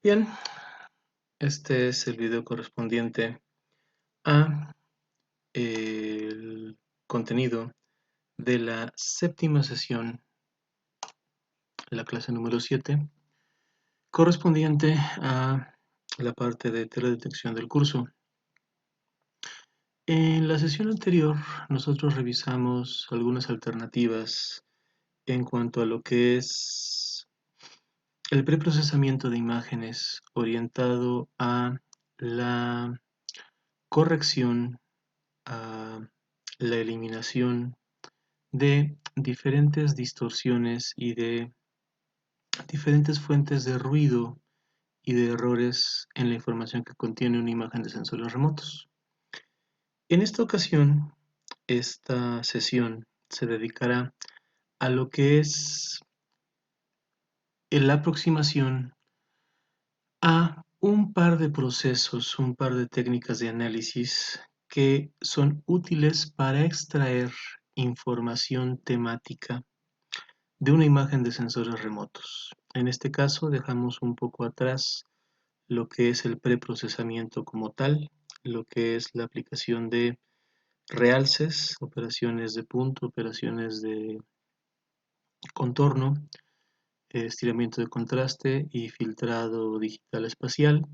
Bien, este es el video correspondiente a el contenido de la séptima sesión, la clase número 7, correspondiente a la parte de teledetección del curso. En la sesión anterior, nosotros revisamos algunas alternativas en cuanto a lo que es el preprocesamiento de imágenes orientado a la corrección, a la eliminación de diferentes distorsiones y de diferentes fuentes de ruido y de errores en la información que contiene una imagen de sensores remotos. En esta ocasión, esta sesión se dedicará a lo que es la aproximación a un par de procesos, un par de técnicas de análisis que son útiles para extraer información temática de una imagen de sensores remotos. En este caso dejamos un poco atrás lo que es el preprocesamiento como tal, lo que es la aplicación de realces, operaciones de punto, operaciones de contorno, estiramiento de contraste y filtrado digital espacial.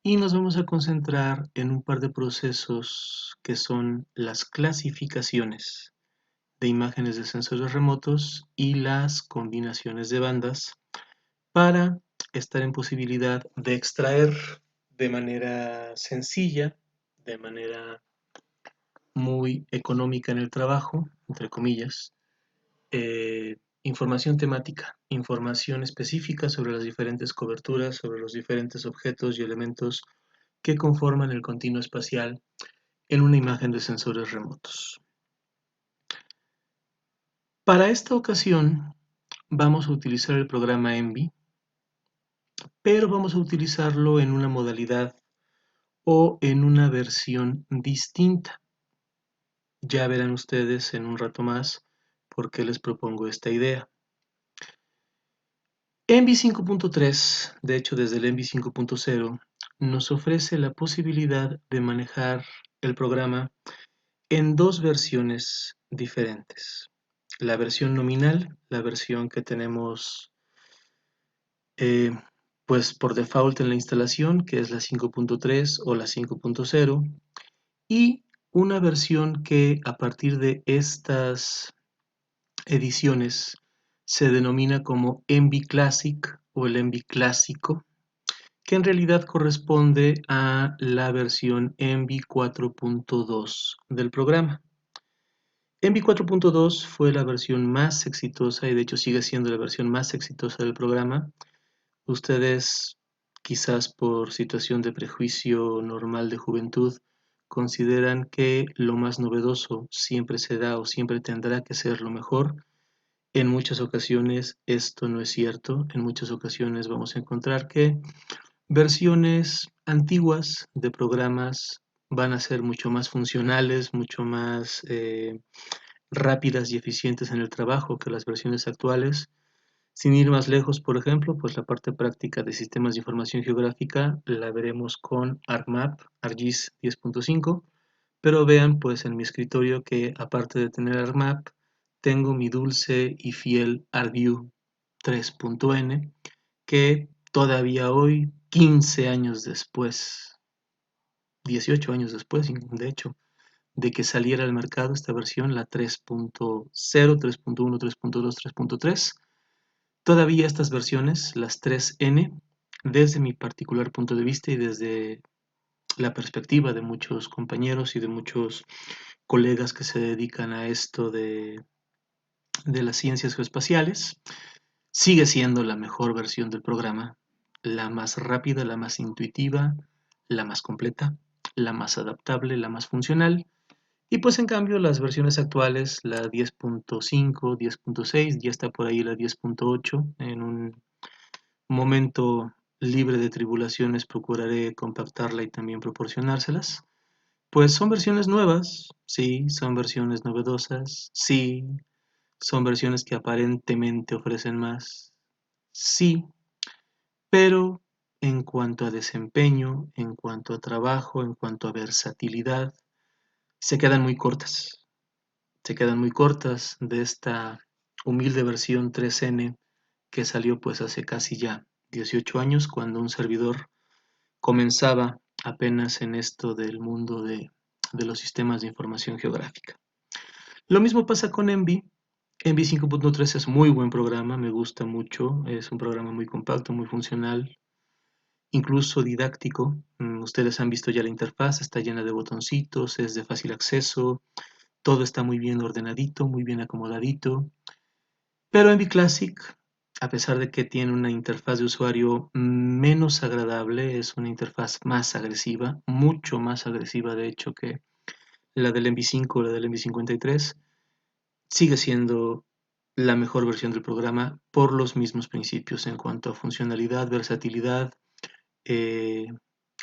Y nos vamos a concentrar en un par de procesos que son las clasificaciones de imágenes de sensores remotos y las combinaciones de bandas para estar en posibilidad de extraer de manera sencilla, de manera muy económica en el trabajo, entre comillas, información temática, información específica sobre las diferentes coberturas, sobre los diferentes objetos y elementos que conforman el continuo espacial en una imagen de sensores remotos. Para esta ocasión vamos a utilizar el programa ENVI, pero vamos a utilizarlo en una modalidad o en una versión distinta. Ya verán ustedes en un rato más por qué les propongo esta idea. ENVI 5.3, de hecho desde el ENVI 5.0, nos ofrece la posibilidad de manejar el programa en dos versiones diferentes. La versión nominal, la versión que tenemos eh, pues por default en la instalación, que es la 5.3 o la 5.0, y una versión que a partir de estas ediciones se denomina como ENVI Classic o el ENVI Clásico, que en realidad corresponde a la versión ENVI 4.2 del programa. ENVI 4.2 fue la versión más exitosa y de hecho sigue siendo la versión más exitosa del programa. Ustedes, quizás por situación de prejuicio normal de juventud, consideran que lo más novedoso siempre se da o siempre tendrá que ser lo mejor. En muchas ocasiones esto no es cierto. En muchas ocasiones vamos a encontrar que versiones antiguas de programas van a ser mucho más funcionales, mucho más rápidas y eficientes en el trabajo que las versiones actuales. Sin ir más lejos, por ejemplo, pues la parte práctica de sistemas de información geográfica la veremos con ArcMap, ArcGIS 10.5, pero vean pues en mi escritorio que aparte de tener ArcMap, tengo mi dulce y fiel ArcView 3.n, que todavía hoy, 15 años después, 18 años después, de hecho, de que saliera al mercado esta versión, la 3.0, 3.1, 3.2, 3.3, todavía estas versiones, las 3N, desde mi particular punto de vista y desde la perspectiva de muchos compañeros y de muchos colegas que se dedican a esto de las ciencias geoespaciales, sigue siendo la mejor versión del programa, la más rápida, la más intuitiva, la más completa, la más adaptable, la más funcional. Y pues en cambio las versiones actuales, la 10.5, 10.6, ya está por ahí la 10.8, en un momento libre de tribulaciones procuraré compactarla y también proporcionárselas. Pues son versiones nuevas, sí, son versiones novedosas, sí, son versiones que aparentemente ofrecen más, sí, pero en cuanto a desempeño, en cuanto a trabajo, en cuanto a versatilidad, se quedan muy cortas. Se quedan muy cortas de esta humilde versión 3N que salió pues hace casi ya 18 años, cuando un servidor comenzaba apenas en esto del mundo de los sistemas de información geográfica. Lo mismo pasa con Envy. Envy 5.3 es muy buen programa, me gusta mucho, es un programa muy compacto, muy funcional, incluso didáctico. Ustedes han visto ya la interfaz, está llena de botoncitos, es de fácil acceso, todo está muy bien ordenadito, muy bien acomodadito. Pero Envy Classic, a pesar de que tiene una interfaz de usuario menos agradable, es una interfaz más agresiva, mucho más agresiva de hecho que la del Envy 5 o la del Envy 53, sigue siendo la mejor versión del programa por los mismos principios en cuanto a funcionalidad, versatilidad, eh,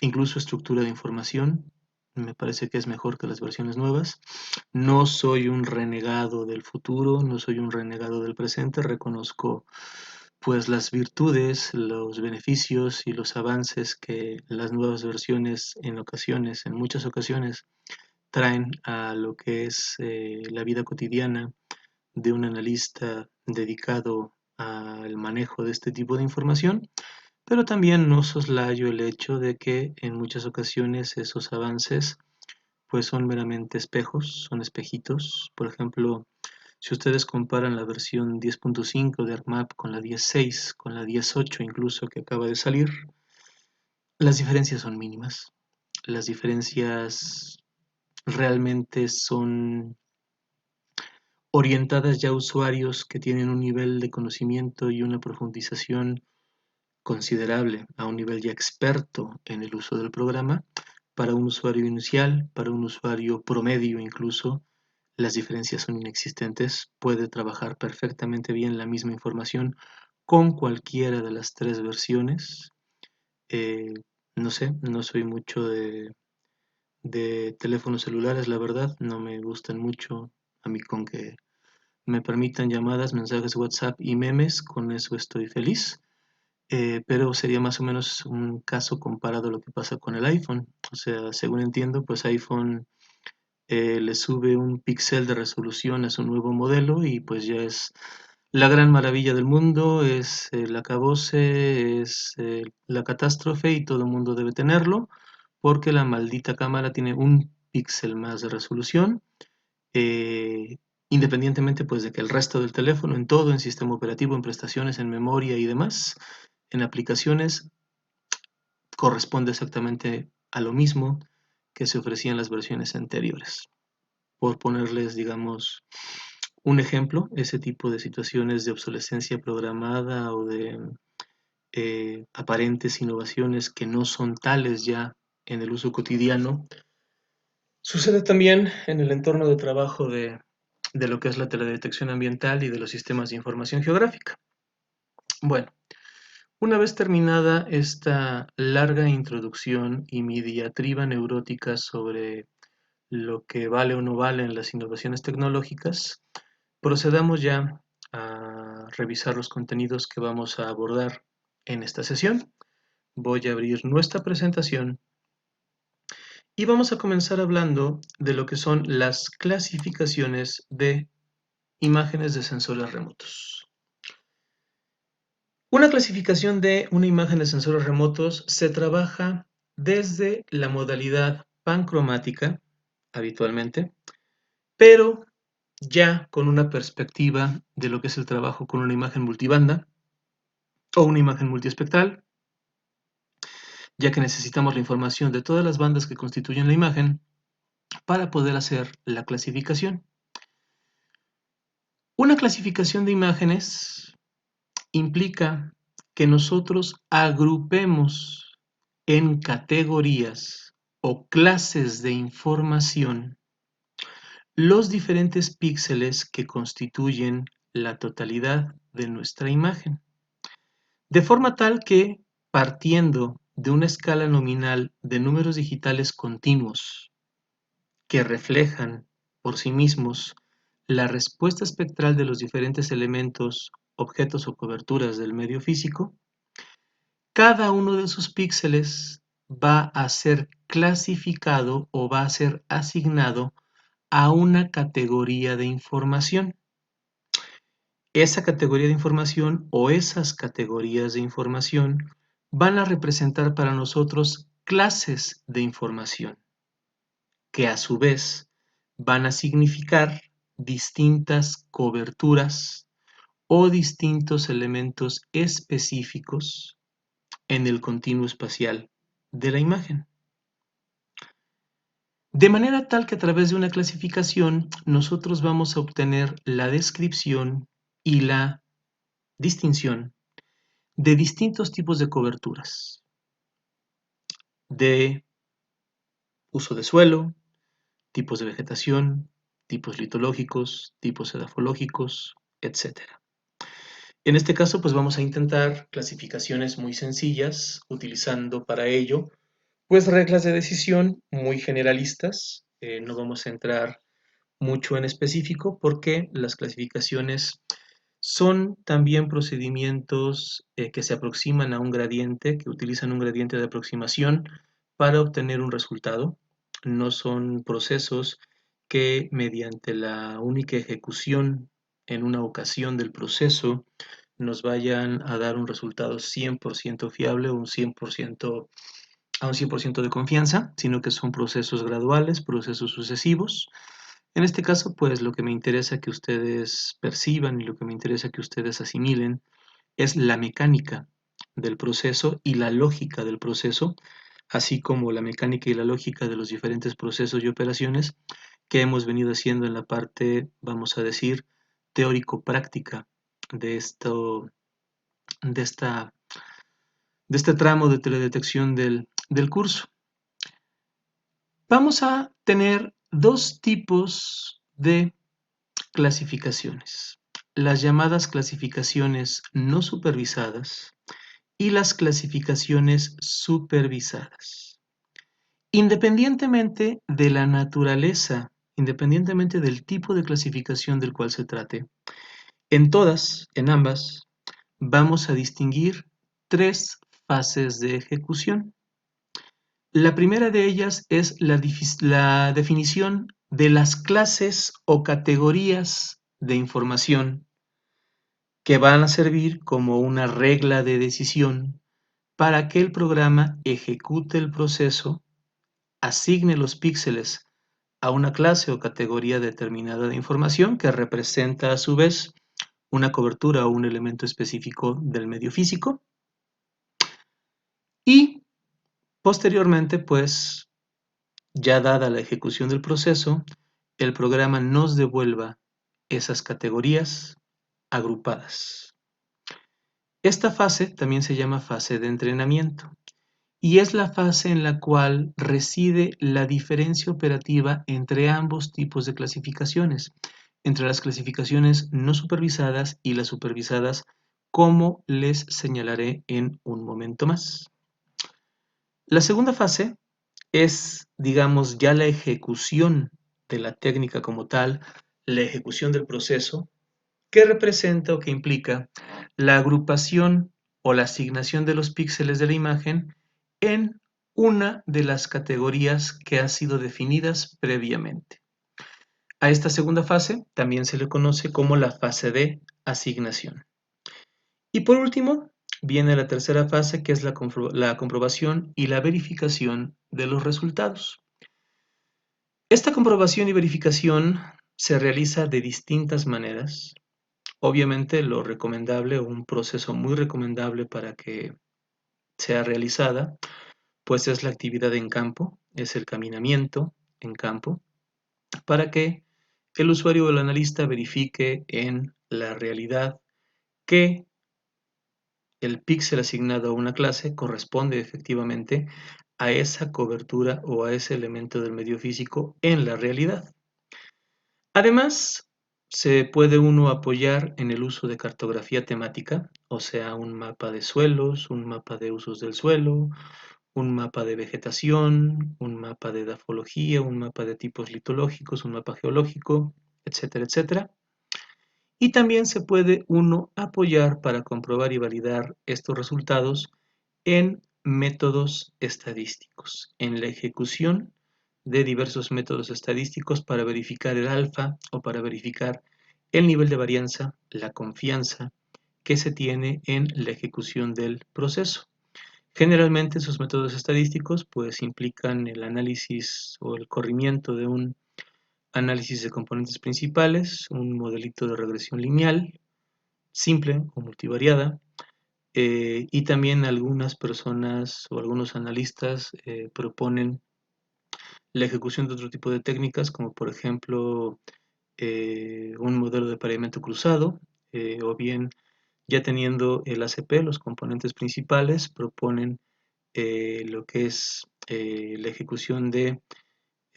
incluso estructura de información. Me parece que es mejor que las versiones nuevas. No soy un renegado del futuro, no soy un renegado del presente, reconozco pues las virtudes, los beneficios y los avances que las nuevas versiones en ocasiones, en muchas ocasiones, traen a lo que es la vida cotidiana de un analista dedicado al manejo de este tipo de información, pero también no soslayo el hecho de que en muchas ocasiones esos avances pues son meramente espejos, son espejitos. Por ejemplo, si ustedes comparan la versión 10.5 de ArcMap con la 10.6, con la 10.8 incluso que acaba de salir, las diferencias son mínimas. Las diferencias realmente son orientadas ya a usuarios que tienen un nivel de conocimiento y una profundización considerable, a un nivel ya experto en el uso del programa. Para un usuario inicial, para un usuario promedio incluso, las diferencias son inexistentes. Puede trabajar perfectamente bien la misma información con cualquiera de las tres versiones. Eh, no sé, no soy mucho de teléfonos celulares, la verdad, no me gustan mucho. A mí con que me permitan llamadas, mensajes WhatsApp y memes, con eso estoy feliz. Pero sería más o menos un caso comparado a lo que pasa con el iPhone. O sea, según entiendo, pues iPhone le sube un píxel de resolución a su nuevo modelo y pues ya es la gran maravilla del mundo, es el acabose, es la catástrofe y todo el mundo debe tenerlo porque la maldita cámara tiene un píxel más de resolución, eh, independientemente pues de que el resto del teléfono, en todo, en sistema operativo, en prestaciones, en memoria y demás, en aplicaciones, corresponde exactamente a lo mismo que se ofrecía en las versiones anteriores. Por ponerles, digamos, un ejemplo, ese tipo de situaciones de obsolescencia programada o de aparentes innovaciones que no son tales ya en el uso cotidiano, sucede también en el entorno de trabajo de lo que es la teledetección ambiental y de los sistemas de información geográfica. Bueno, una vez terminada esta larga introducción y mi diatriba neurótica sobre lo que vale o no vale en las innovaciones tecnológicas, procedamos ya a revisar los contenidos que vamos a abordar en esta sesión. Voy a abrir nuestra presentación y vamos a comenzar hablando de lo que son las clasificaciones de imágenes de sensores remotos. Una clasificación de una imagen de sensores remotos se trabaja desde la modalidad pancromática, habitualmente, pero ya con una perspectiva de lo que es el trabajo con una imagen multibanda o una imagen multiespectral, ya que necesitamos la información de todas las bandas que constituyen la imagen para poder hacer la clasificación. Una clasificación de imágenes implica que nosotros agrupemos en categorías o clases de información los diferentes píxeles que constituyen la totalidad de nuestra imagen. De forma tal que, partiendo de una escala nominal de números digitales continuos que reflejan por sí mismos la respuesta espectral de los diferentes elementos, objetos o coberturas del medio físico, cada uno de sus píxeles va a ser clasificado o va a ser asignado a una categoría de información. Esa categoría de información o esas categorías de información van a representar para nosotros clases de información, que a su vez van a significar distintas coberturas o distintos elementos específicos en el continuo espacial de la imagen. De manera tal que a través de una clasificación nosotros vamos a obtener la descripción y la distinción de distintos tipos de coberturas, de uso de suelo, tipos de vegetación, tipos litológicos, tipos edafológicos, etc. En este caso, pues vamos a intentar clasificaciones muy sencillas, utilizando para ello, pues reglas de decisión muy generalistas. No vamos a entrar mucho en específico porque las clasificaciones son también procedimientos que se aproximan a un gradiente, que utilizan un gradiente de aproximación para obtener un resultado. No son procesos que mediante la única ejecución en una ocasión del proceso nos vayan a dar un resultado 100% fiable o a un 100% de confianza, sino que son procesos graduales, procesos sucesivos. En este caso, pues lo que me interesa que ustedes perciban y lo que me interesa que ustedes asimilen es la mecánica del proceso y la lógica del proceso, así como la mecánica y la lógica de los diferentes procesos y operaciones que hemos venido haciendo en la parte, vamos a decir, teórico-práctica de esto, de esta, de este tramo de teledetección del curso. Vamos a tener dos tipos de clasificaciones: las llamadas clasificaciones no supervisadas y las clasificaciones supervisadas. Independientemente de la naturaleza, independientemente del tipo de clasificación del cual se trate, en ambas, vamos a distinguir tres fases de ejecución. La primera de ellas es la definición de las clases o categorías de información que van a servir como una regla de decisión para que el programa ejecute el proceso, asigne los píxeles a una clase o categoría determinada de información que representa a su vez una cobertura o un elemento específico del medio físico, y posteriormente, pues ya dada la ejecución del proceso, el programa nos devuelva esas categorías agrupadas. Esta fase también se llama fase de entrenamiento y es la fase en la cual reside la diferencia operativa entre ambos tipos de clasificaciones, entre las clasificaciones no supervisadas y las supervisadas, como les señalaré en un momento más. La segunda fase es, digamos, ya la ejecución de la técnica como tal, la ejecución del proceso, que representa o que implica la agrupación o la asignación de los píxeles de la imagen en una de las categorías que han sido definidas previamente. A esta segunda fase también se le conoce como la fase de asignación. Y por último, viene la tercera fase, que es la comprobación y la verificación de los resultados. Esta comprobación y verificación se realiza de distintas maneras. Obviamente lo recomendable, o un proceso muy recomendable para que sea realizada, pues es la actividad en campo, es el caminamiento en campo, para que el usuario o el analista verifique en la realidad que el píxel asignado a una clase corresponde efectivamente a esa cobertura o a ese elemento del medio físico en la realidad. Además, se puede uno apoyar en el uso de cartografía temática, o sea, un mapa de suelos, un mapa de usos del suelo, un mapa de vegetación, un mapa de edafología, un mapa de tipos litológicos, un mapa geológico, etcétera, etcétera. Y también se puede uno apoyar para comprobar y validar estos resultados en métodos estadísticos, en la ejecución de diversos métodos estadísticos para verificar el alfa o para verificar el nivel de varianza, la confianza que se tiene en la ejecución del proceso. Generalmente esos métodos estadísticos pues implican el análisis o el corrimiento de un análisis de componentes principales, un modelito de regresión lineal, simple o multivariada, y también algunas personas o algunos analistas proponen la ejecución de otro tipo de técnicas, como por ejemplo un modelo de pareamiento cruzado, o bien ya teniendo el ACP, los componentes principales, proponen lo que es la ejecución de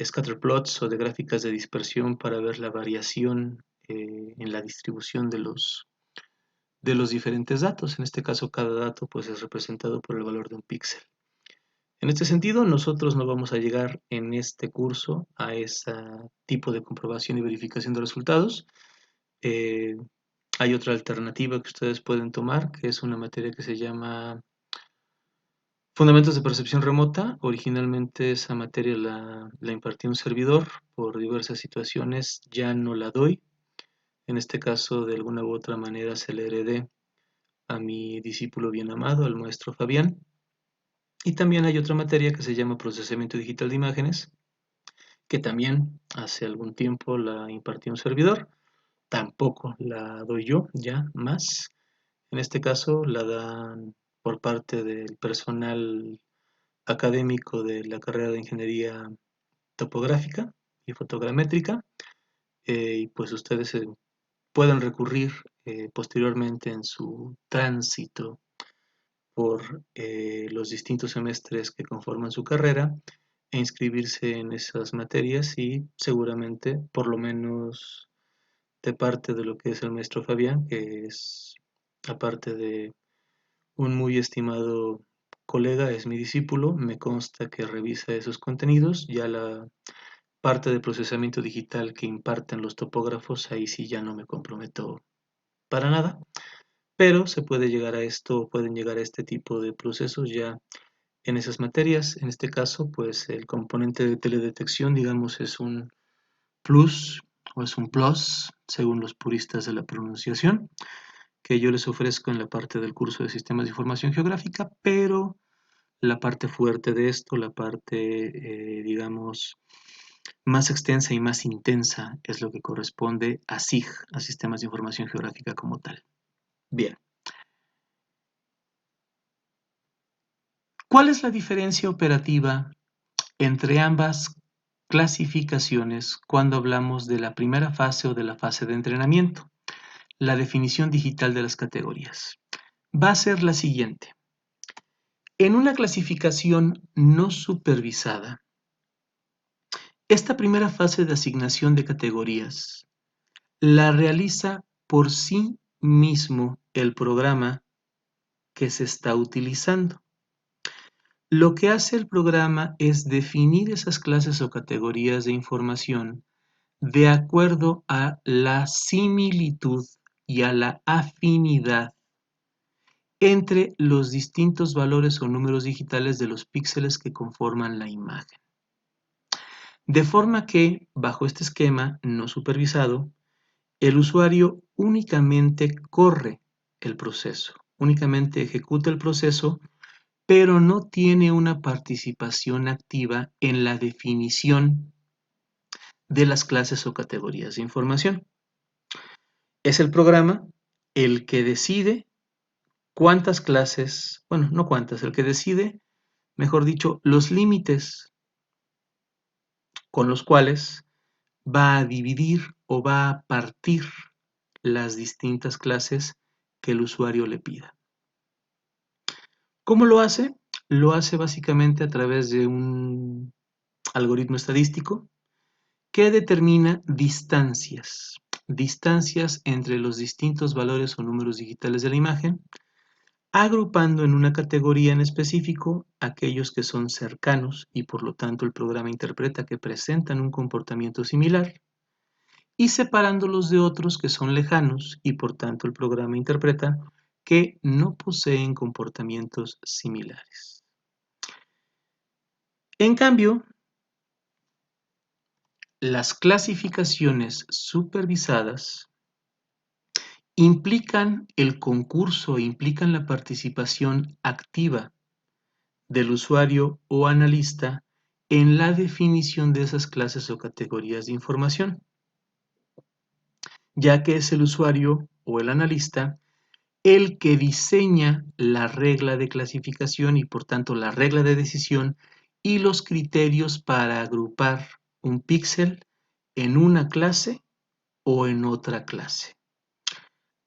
scatterplots o de gráficas de dispersión para ver la variación en la distribución de los diferentes datos. En este caso, cada dato pues, es representado por el valor de un píxel. En este sentido, nosotros no vamos a llegar en este curso a ese tipo de comprobación y verificación de resultados. Eh, Hay otra alternativa que ustedes pueden tomar, que es una materia que se llama Fundamentos de Percepción Remota. Originalmente esa materia la impartía un servidor. Por diversas situaciones ya no la doy. En este caso, de alguna u otra manera, se le heredé a mi discípulo bien amado, el maestro Fabián. Y también hay otra materia que se llama Procesamiento Digital de Imágenes, que también hace algún tiempo la impartió un servidor. Tampoco la doy yo ya más. En este caso la dan por parte del personal académico de la carrera de Ingeniería Topográfica y Fotogramétrica. Y pues ustedes pueden recurrir posteriormente en su tránsito por los distintos semestres que conforman su carrera e inscribirse en esas materias y seguramente, por lo menos de parte de lo que es el maestro Fabián, que es aparte de un muy estimado colega, es mi discípulo, me consta que revisa esos contenidos, ya la parte de procesamiento digital que imparten los topógrafos, ahí sí ya no me comprometo para nada, pero se puede llegar a esto, pueden llegar a este tipo de procesos ya en esas materias. En este caso, pues el componente de teledetección, digamos, es un plus o es un plus, según los puristas de la pronunciación, que yo les ofrezco en la parte del curso de Sistemas de Información Geográfica, pero la parte fuerte de esto, la parte, digamos, más extensa y más intensa, es lo que corresponde a SIG, a Sistemas de Información Geográfica como tal. Bien. ¿Cuál es la diferencia operativa entre ambas clasificaciones cuando hablamos de la primera fase o de la fase de entrenamiento? La definición digital de las categorías va a ser la siguiente. En una clasificación no supervisada, esta primera fase de asignación de categorías la realiza por sí mismo el programa que se está utilizando. Lo que hace el programa es definir esas clases o categorías de información de acuerdo a la similitud y a la afinidad entre los distintos valores o números digitales de los píxeles que conforman la imagen. De forma que, bajo este esquema no supervisado, el usuario únicamente corre el proceso, únicamente ejecuta el proceso, pero no tiene una participación activa en la definición de las clases o categorías de información. Es el programa el que decide cuántas clases, bueno, no cuántas, el que decide, mejor dicho, los límites con los cuales va a dividir o va a partir las distintas clases que el usuario le pida. ¿Cómo lo hace? Lo hace básicamente a través de un algoritmo estadístico que determina distancias entre los distintos valores o números digitales de la imagen, agrupando en una categoría en específico aquellos que son cercanos y por lo tanto el programa interpreta que presentan un comportamiento similar y separándolos de otros que son lejanos y por tanto el programa interpreta que no poseen comportamientos similares. En cambio, las clasificaciones supervisadas implican el concurso, implican la participación activa del usuario o analista en la definición de esas clases o categorías de información, ya que es el usuario o el analista el que diseña la regla de clasificación y por tanto la regla de decisión y los criterios para agrupar un píxel en una clase o en otra clase.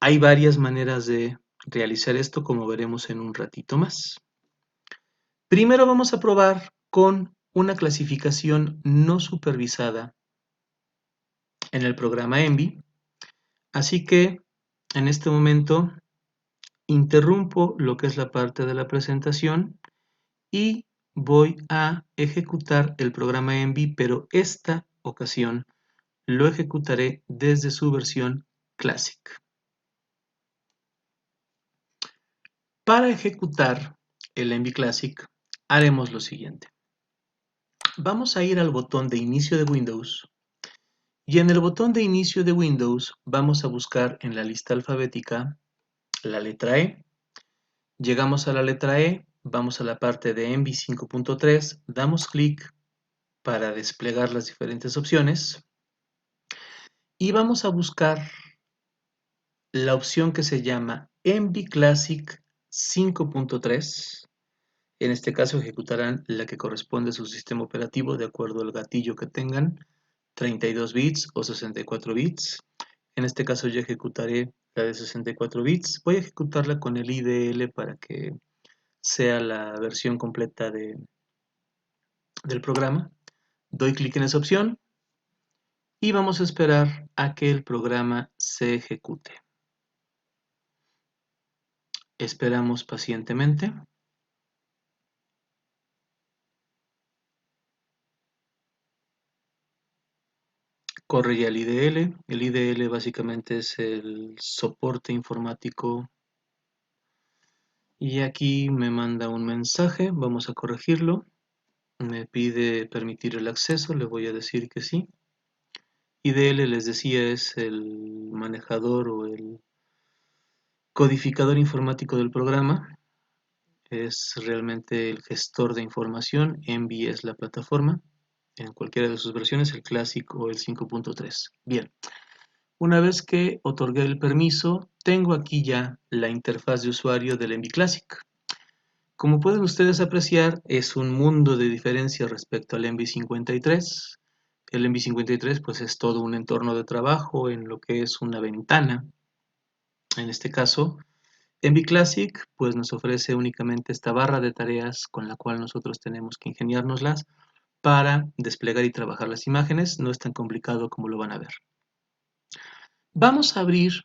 Hay varias maneras de realizar esto, como veremos en un ratito más. Primero vamos a probar con una clasificación no supervisada en el programa Envy. Así que en este momento interrumpo lo que es la parte de la presentación y voy a ejecutar el programa Envy, pero esta ocasión lo ejecutaré desde su versión Classic. Para ejecutar el Envy Classic haremos lo siguiente. Vamos a ir al botón de inicio de Windows y en el botón de inicio de Windows vamos a buscar en la lista alfabética la letra E. Llegamos a la letra E, vamos a la parte de Envy 5.3, damos clic para desplegar las diferentes opciones y vamos a buscar la opción que se llama Envy Classic 5.3. En este caso ejecutarán la que corresponde a su sistema operativo de acuerdo al gatillo que tengan, 32 bits o 64 bits. En este caso yo ejecutaré la de 64 bits. Voy a ejecutarla con el IDL para que sea la versión completa del programa. Doy clic en esa opción y vamos a esperar a que el programa se ejecute. Esperamos pacientemente. Corre ya el IDL. El IDL básicamente es el soporte informático. Y aquí me manda un mensaje. Vamos a corregirlo. Me pide permitir el acceso. Le voy a decir que sí. IDL, les decía, es el manejador o el codificador informático del programa. Es realmente el gestor de información. Envy es la plataforma en cualquiera de sus versiones, el Classic o el 5.3. Bien, una vez que otorgué el permiso, tengo aquí ya la interfaz de usuario del Envy Classic. Como pueden ustedes apreciar, es un mundo de diferencia respecto al Envy 53. El Envy 53 pues es todo un entorno de trabajo en lo que es una ventana. En este caso, Envy Classic pues nos ofrece únicamente esta barra de tareas con la cual nosotros tenemos que ingeniárnoslas para desplegar y trabajar las imágenes. No es tan complicado como lo van a ver. Vamos a abrir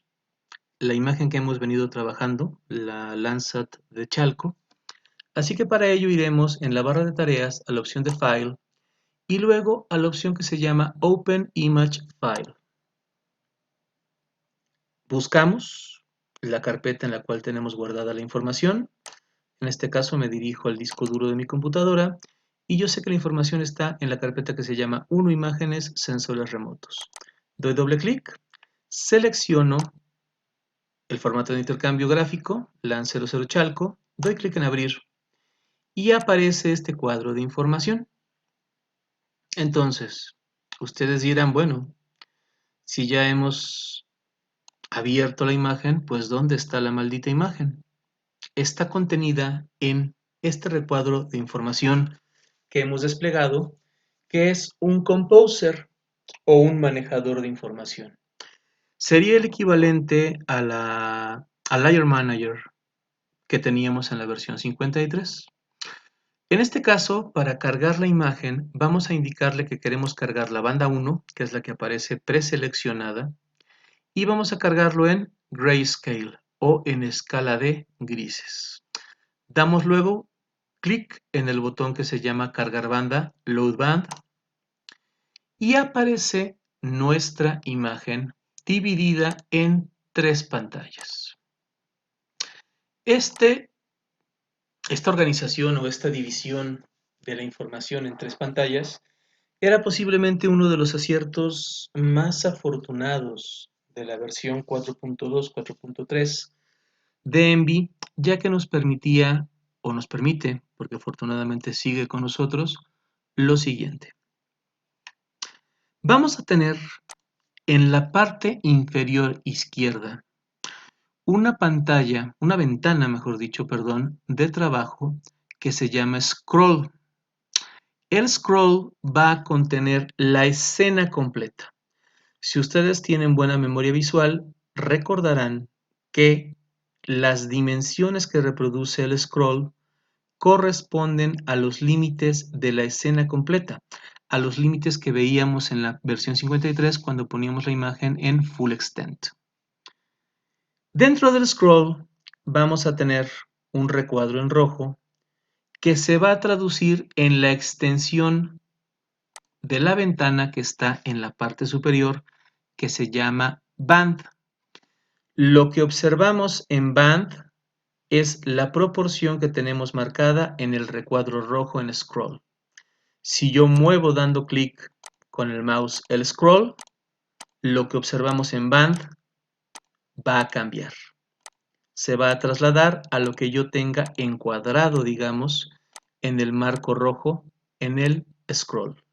la imagen que hemos venido trabajando, la Landsat de Chalco. Así que para ello iremos en la barra de tareas a la opción de File y luego a la opción que se llama Open Image File. Buscamos la carpeta en la cual tenemos guardada la información. En este caso me dirijo al disco duro de mi computadora y yo sé que la información está en la carpeta que se llama 1 Imágenes Sensores Remotos. Doy doble clic, selecciono el formato de intercambio gráfico, LAN 00 Chalco, doy clic en abrir y aparece este cuadro de información. Entonces, ustedes dirán, bueno, si ya hemos abierto la imagen, pues ¿dónde está la maldita imagen? Está contenida en este recuadro de información que hemos desplegado, que es un composer o un manejador de información. Sería el equivalente al Layer Manager que teníamos en la versión 53. En este caso, para cargar la imagen, vamos a indicarle que queremos cargar la banda 1, que es la que aparece preseleccionada, y vamos a cargarlo en Grayscale o en escala de grises. Damos luego clic en el botón que se llama Cargar banda, Load Band, y aparece nuestra imagen dividida en 3 pantallas. Esta organización o esta división de la información en tres pantallas era posiblemente uno de los aciertos más afortunados de la versión 4.2, 4.3 de Envy, ya que nos permitía, o nos permite, porque afortunadamente sigue con nosotros, lo siguiente. Vamos a tener en la parte inferior izquierda una ventana, mejor dicho, perdón, de trabajo que se llama scroll. El scroll va a contener la escena completa. Si ustedes tienen buena memoria visual, recordarán que las dimensiones que reproduce el scroll corresponden a los límites de la escena completa, a los límites que veíamos en la versión 53 cuando poníamos la imagen en full extent. Dentro del scroll vamos a tener un recuadro en rojo que se va a traducir en la extensión de la ventana que está en la parte superior, que se llama band. Lo que observamos en band es la proporción que tenemos marcada en el recuadro rojo en scroll. Si yo muevo dando clic con el mouse el scroll, lo que observamos en band va a cambiar. Se va a trasladar a lo que yo tenga encuadrado, digamos, en el marco rojo en el scroll.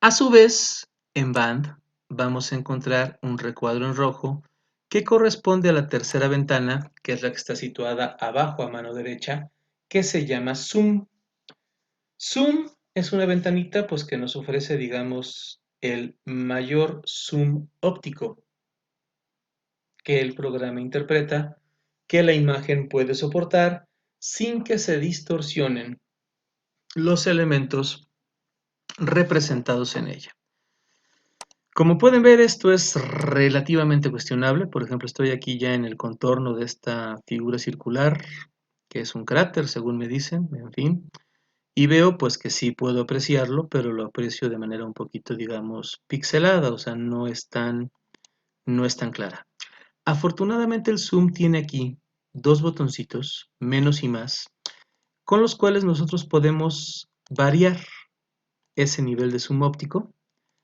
A su vez, en band vamos a encontrar un recuadro en rojo que corresponde a la tercera ventana, que es la que está situada abajo a mano derecha, que se llama Zoom. Zoom es una ventanita pues, que nos ofrece, digamos, el mayor zoom óptico que el programa interpreta, que la imagen puede soportar sin que se distorsionen los elementos representados en ella. Como pueden ver, esto es relativamente cuestionable. Por ejemplo, estoy aquí ya en el contorno de esta figura circular, que es un cráter, según me dicen, en fin. Y veo pues que sí puedo apreciarlo, pero lo aprecio de manera un poquito, digamos, pixelada, o sea, no es tan clara. Afortunadamente el zoom tiene aquí dos botoncitos, menos y más, con los cuales nosotros podemos variar ese nivel de zoom óptico.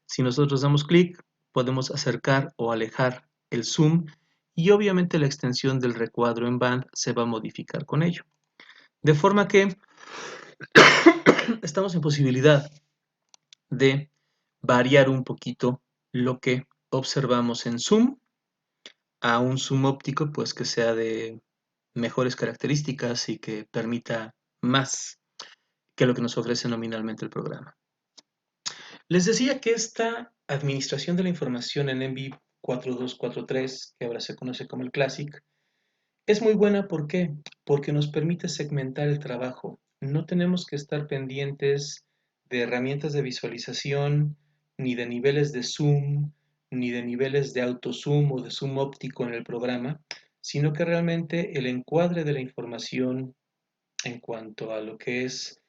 Si nosotros damos clic, podemos acercar o alejar el zoom y obviamente la extensión del recuadro en band se va a modificar con ello. De forma que estamos en posibilidad de variar un poquito lo que observamos en zoom a un zoom óptico pues que sea de mejores características y que permita más que lo que nos ofrece nominalmente el programa. Les decía que esta administración de la información en ENVI 4243, que ahora se conoce como el Classic, es muy buena. ¿Por qué? Porque nos permite segmentar el trabajo. No tenemos que estar pendientes de herramientas de visualización, ni de niveles de zoom, ni de niveles de auto zoom o de zoom óptico en el programa, sino que realmente el encuadre de la información en cuanto a lo que es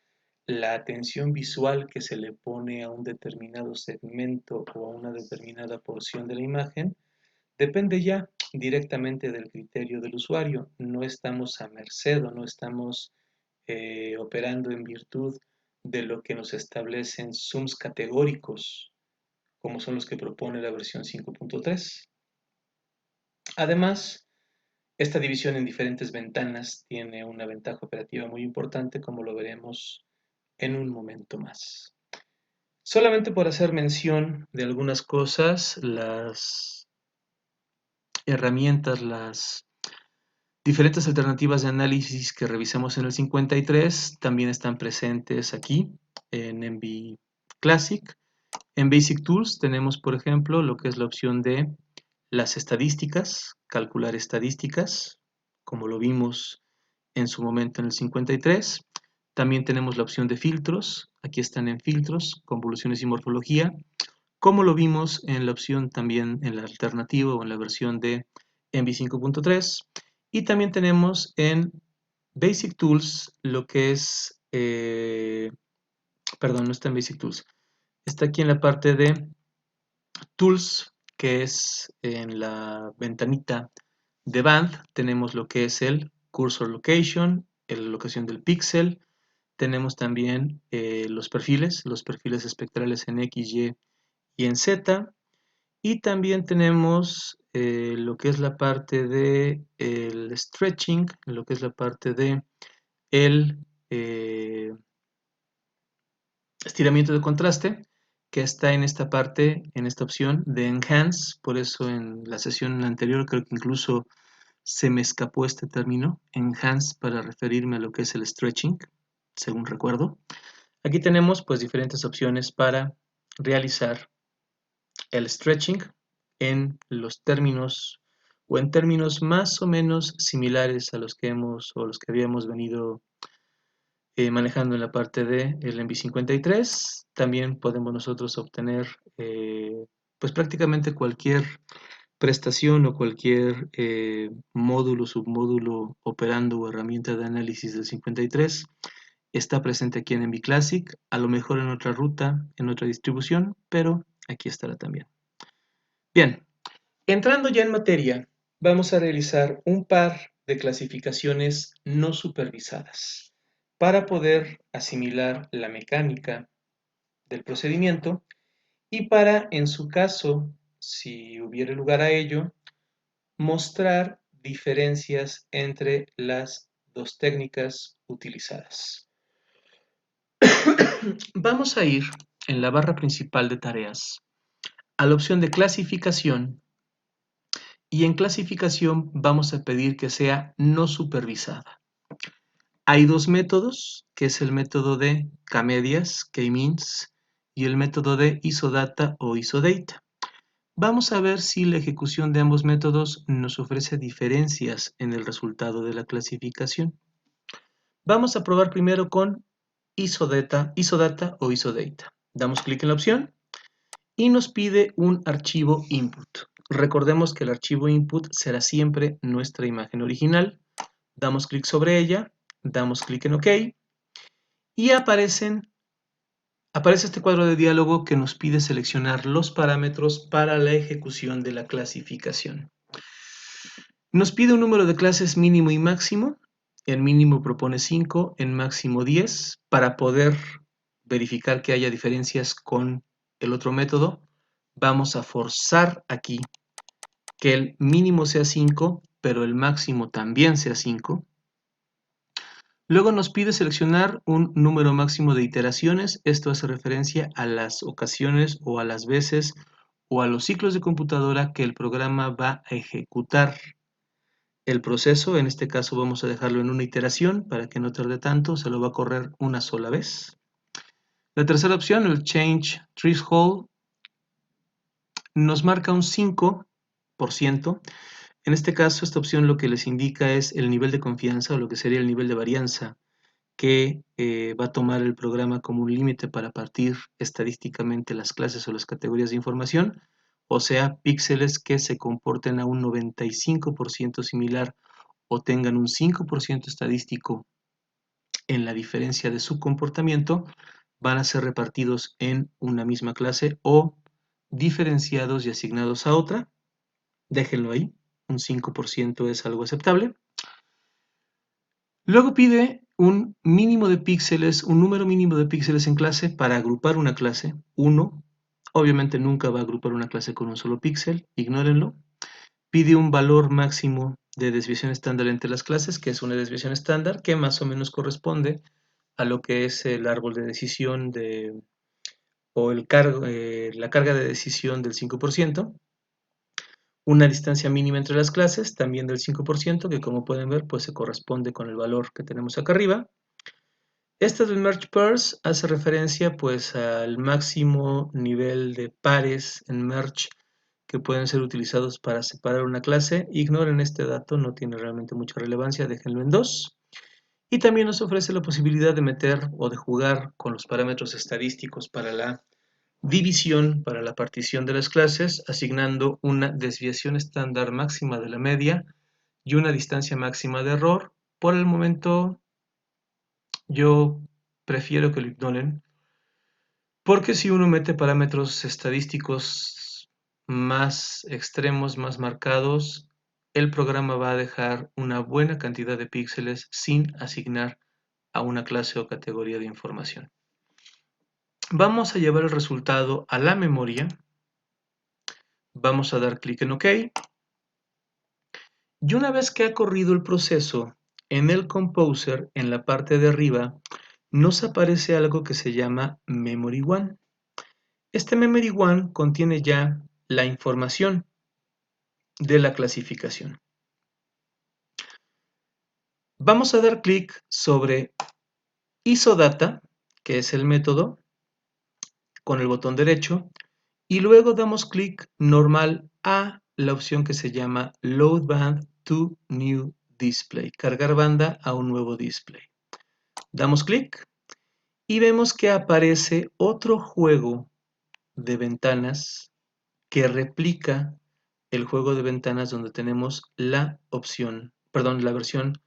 la atención visual que se le pone a un determinado segmento o a una determinada porción de la imagen depende ya directamente del criterio del usuario. No estamos a merced o no estamos operando en virtud de lo que nos establecen zooms categóricos, como son los que propone la versión 5.3. Además, esta división en diferentes ventanas tiene una ventaja operativa muy importante, como lo veremos en un momento más. Solamente por hacer mención de algunas cosas, las herramientas, las diferentes alternativas de análisis que revisamos en el 53 también están presentes aquí en Envy Classic. En Basic Tools tenemos, por ejemplo, lo que es la opción de las estadísticas, calcular estadísticas, como lo vimos en su momento en el 53. También tenemos la opción de filtros, aquí están en filtros, convoluciones y morfología, como lo vimos en la opción también en la alternativa o en la versión de Envy 5.3. Y también tenemos en Basic Tools lo que es, perdón, no está en Basic Tools, está aquí en la parte de Tools, que es en la ventanita de band tenemos lo que es el cursor location, la locación del píxel. Tenemos también los perfiles espectrales en X, Y y en Z. Y también tenemos lo que es la parte de el stretching, lo que es la parte de el estiramiento de contraste, que está en esta parte, en esta opción de Enhance. Por eso en la sesión anterior creo que incluso se me escapó este término, Enhance, para referirme a lo que es el stretching, según recuerdo. Aquí tenemos pues diferentes opciones para realizar el stretching en los términos o en términos más o menos similares a los que hemos o los que habíamos venido manejando en la parte de el MV53. También podemos nosotros obtener pues prácticamente cualquier prestación o cualquier módulo, submódulo, operando o herramienta de análisis del 53 está presente aquí en MV Classic, a lo mejor en otra ruta, en otra distribución, pero aquí estará también. Bien, entrando ya en materia, vamos a realizar un par de clasificaciones no supervisadas para poder asimilar la mecánica del procedimiento y para, en su caso, si hubiera lugar a ello, mostrar diferencias entre las dos técnicas utilizadas. Vamos a ir en la barra principal de tareas a la opción de clasificación y en clasificación vamos a pedir que sea no supervisada. Hay dos métodos, que es el método de K-medias, K-means, y el método de isodata o isodata. Vamos a ver si la ejecución de ambos métodos nos ofrece diferencias en el resultado de la clasificación. Vamos a probar primero con isodata o isodata. Damos clic en la opción y nos pide un archivo input. Recordemos que el archivo input será siempre nuestra imagen original. Damos clic sobre ella, damos clic en OK y aparece este cuadro de diálogo que nos pide seleccionar los parámetros para la ejecución de la clasificación. Nos pide un número de clases mínimo y máximo. En mínimo propone 5, en máximo 10, para poder verificar que haya diferencias con el otro método. Vamos a forzar aquí que el mínimo sea 5, pero el máximo también sea 5. Luego nos pide seleccionar un número máximo de iteraciones. Esto hace referencia a las ocasiones o a las veces o a los ciclos de computadora que el programa va a ejecutar el proceso. En este caso vamos a dejarlo en una iteración para que no tarde tanto, se lo va a correr una sola vez. La tercera opción, el Change Threshold, nos marca un 5%. En este caso, esta opción lo que les indica es el nivel de confianza o lo que sería el nivel de varianza que va a tomar el programa como un límite para partir estadísticamente las clases o las categorías de información, o sea, píxeles que se comporten a un 95% similar o tengan un 5% estadístico en la diferencia de su comportamiento, van a ser repartidos en una misma clase o diferenciados y asignados a otra. Déjenlo ahí, un 5% es algo aceptable. Luego pide un mínimo de píxeles, un número mínimo de píxeles en clase para agrupar una clase, 1. Obviamente nunca va a agrupar una clase con un solo píxel, ignórenlo. Pide un valor máximo de desviación estándar entre las clases, que es una desviación estándar que más o menos corresponde a lo que es el árbol de decisión o la carga de decisión del 5%. Una distancia mínima entre las clases, también del 5%, que como pueden ver, pues se corresponde con el valor que tenemos acá arriba. Este del merge pairs hace referencia pues al máximo nivel de pares en merge que pueden ser utilizados para separar una clase. Ignoren este dato, no tiene realmente mucha relevancia, déjenlo en 2. Y también nos ofrece la posibilidad de meter o de jugar con los parámetros estadísticos para la división, para la partición de las clases, asignando una desviación estándar máxima de la media y una distancia máxima de error. Por el momento yo prefiero que lo ignoren, porque si uno mete parámetros estadísticos más extremos, más marcados, el programa va a dejar una buena cantidad de píxeles sin asignar a una clase o categoría de información. Vamos a llevar el resultado a la memoria. Vamos a dar clic en OK. Y una vez que ha corrido el proceso, en el Composer, en la parte de arriba, nos aparece algo que se llama Memory One. Este Memory One contiene ya la información de la clasificación. Vamos a dar clic sobre ISOData, que es el método, con el botón derecho, y luego damos clic normal a la opción que se llama Load Band to New Display, cargar banda a un nuevo display. Damos clic y vemos que aparece otro juego de ventanas que replica el juego de ventanas donde tenemos la opción, perdón, la versión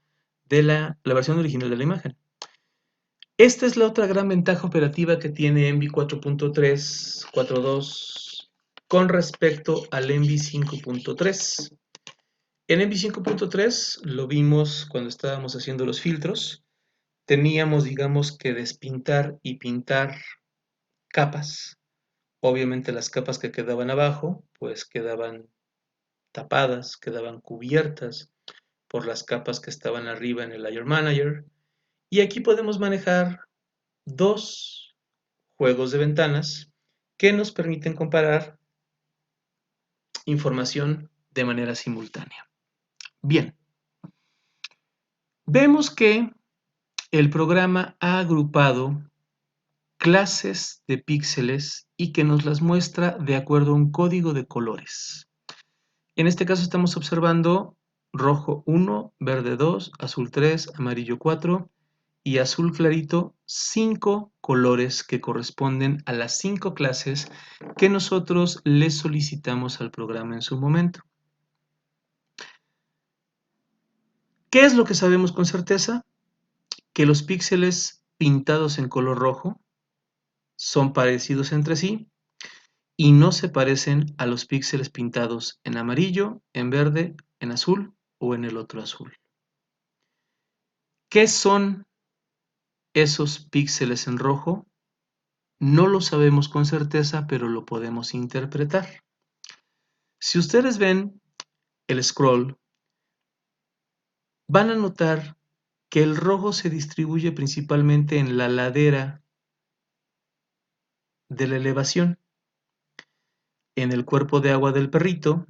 original de la imagen. Esta es la otra gran ventaja operativa que tiene ENVI 4.3.4.2 con respecto al ENVI 5.3. En ENVI 5.3 lo vimos cuando estábamos haciendo los filtros. Teníamos, digamos, que despintar y pintar capas. Obviamente las capas que quedaban abajo, pues quedaban tapadas, quedaban cubiertas por las capas que estaban arriba en el Layer Manager. Y aquí podemos manejar dos juegos de ventanas que nos permiten comparar información de manera simultánea. Bien, vemos que el programa ha agrupado clases de píxeles y que nos las muestra de acuerdo a un código de colores. En este caso estamos observando rojo 1, verde 2, azul 3, amarillo 4 y azul clarito 5 colores que corresponden a las 5 clases que nosotros le solicitamos al programa en su momento. ¿Qué es lo que sabemos con certeza? Que los píxeles pintados en color rojo son parecidos entre sí y no se parecen a los píxeles pintados en amarillo, en verde, en azul o en el otro azul. ¿Qué son esos píxeles en rojo? No lo sabemos con certeza, pero lo podemos interpretar. Si ustedes ven el scroll, van a notar que el rojo se distribuye principalmente en la ladera de la elevación, en el cuerpo de agua del perrito,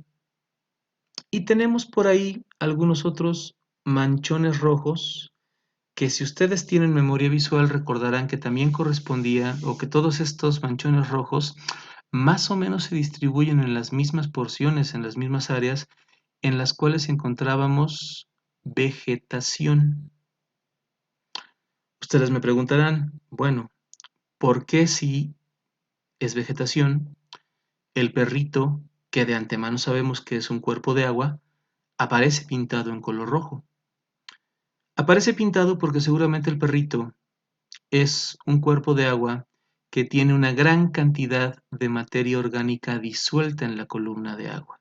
y tenemos por ahí algunos otros manchones rojos que si ustedes tienen memoria visual recordarán que también correspondía o que todos estos manchones rojos más o menos se distribuyen en las mismas porciones, en las mismas áreas en las cuales encontrábamos vegetación. Ustedes me preguntarán, bueno, ¿por qué si es vegetación, el perrito, que de antemano sabemos que es un cuerpo de agua, aparece pintado en color rojo? Aparece pintado porque seguramente el perrito es un cuerpo de agua que tiene una gran cantidad de materia orgánica disuelta en la columna de agua.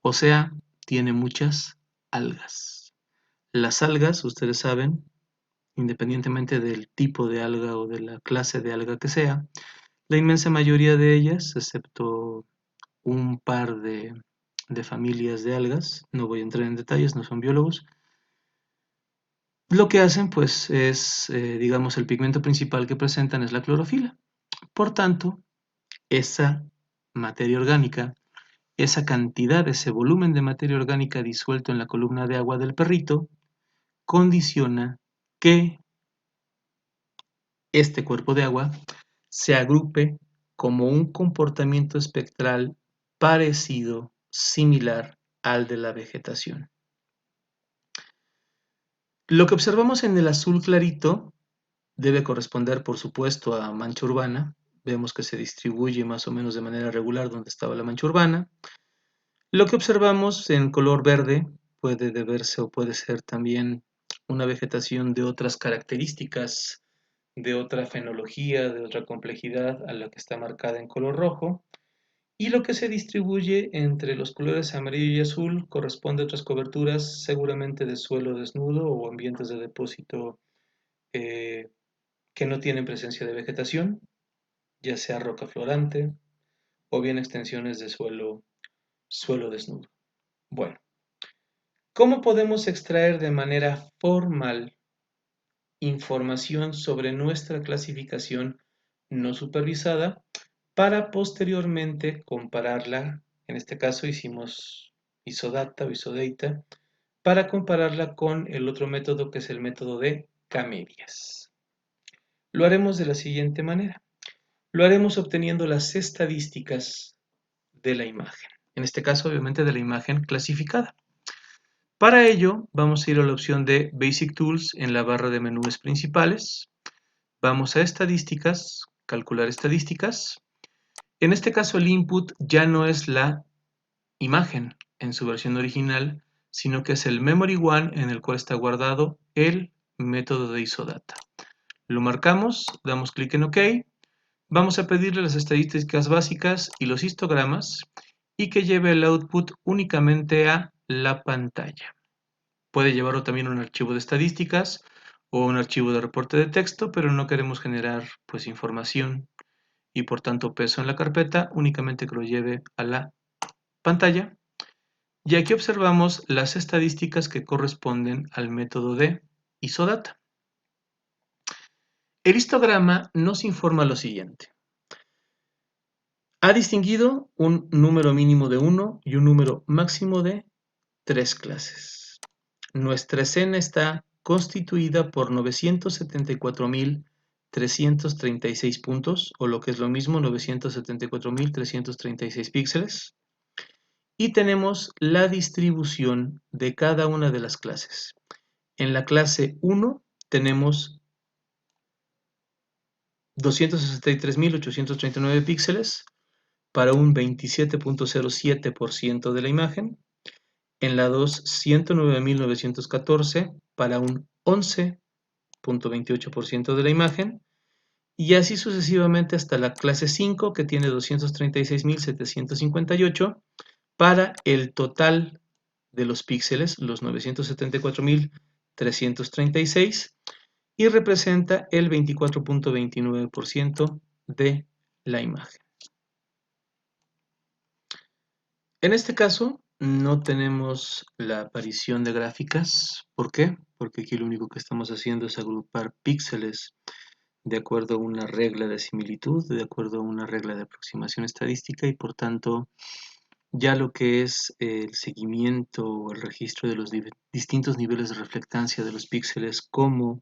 O sea, tiene muchas algas. Las algas, ustedes saben, independientemente del tipo de alga o de la clase de alga que sea, la inmensa mayoría de ellas, excepto un par de familias de algas, no voy a entrar en detalles, no son biólogos, lo que hacen pues es, digamos, el pigmento principal que presentan es la clorofila. Por tanto, esa materia orgánica, esa cantidad, ese volumen de materia orgánica disuelto en la columna de agua del perrito, condiciona que este cuerpo de agua se agrupe como un comportamiento espectral parecido, similar al de la vegetación. Lo que observamos en el azul clarito debe corresponder, por supuesto, a mancha urbana. Vemos que se distribuye más o menos de manera regular donde estaba la mancha urbana. Lo que observamos en color verde puede deberse o puede ser también una vegetación de otras características, de otra fenología, de otra complejidad a la que está marcada en color rojo. Y lo que se distribuye entre los colores amarillo y azul corresponde a otras coberturas, seguramente de suelo desnudo o ambientes de depósito eh, que no tienen presencia de vegetación, ya sea roca florante o bien extensiones de suelo desnudo. Bueno, ¿cómo podemos extraer de manera formal información sobre nuestra clasificación no supervisada para posteriormente compararla? En este caso hicimos isodata o isodata para compararla con el otro método, que es el método de K-medias. Lo haremos de la siguiente manera. Lo haremos obteniendo las estadísticas de la imagen. En este caso, obviamente, de la imagen clasificada. Para ello, vamos a ir a la opción de Basic Tools en la barra de menús principales. Vamos a Estadísticas, Calcular estadísticas. En este caso, el input ya no es la imagen en su versión original, sino que es el memory one en el cual está guardado el método de isodata. Lo marcamos, damos clic en OK. Vamos a pedirle las estadísticas básicas y los histogramas y que lleve el output únicamente a la pantalla. Puede llevarlo también un archivo de estadísticas o un archivo de reporte de texto, pero no queremos generar pues información y por tanto peso en la carpeta, únicamente que lo lleve a la pantalla. Y aquí observamos las estadísticas que corresponden al método de isodata. El histograma nos informa lo siguiente. Ha distinguido un número mínimo de 1 y un número máximo de 3 clases. Nuestra escena está constituida por 974.336 puntos, o lo que es lo mismo, 974.336 píxeles. Y tenemos la distribución de cada una de las clases. En la clase 1 tenemos 263.839 píxeles para un 27.07% de la imagen. En la 2, 109.914 para un 11.28% de la imagen. Y así sucesivamente hasta la clase 5, que tiene 236.758 para el total de los píxeles, los 974.336, y representa el 24.29% de la imagen. En este caso, no tenemos la aparición de gráficas. ¿Por qué? Porque aquí lo único que estamos haciendo es agrupar píxeles de acuerdo a una regla de similitud, de acuerdo a una regla de aproximación estadística, y por tanto ya lo que es el seguimiento o el registro de los distintos niveles de reflectancia de los píxeles como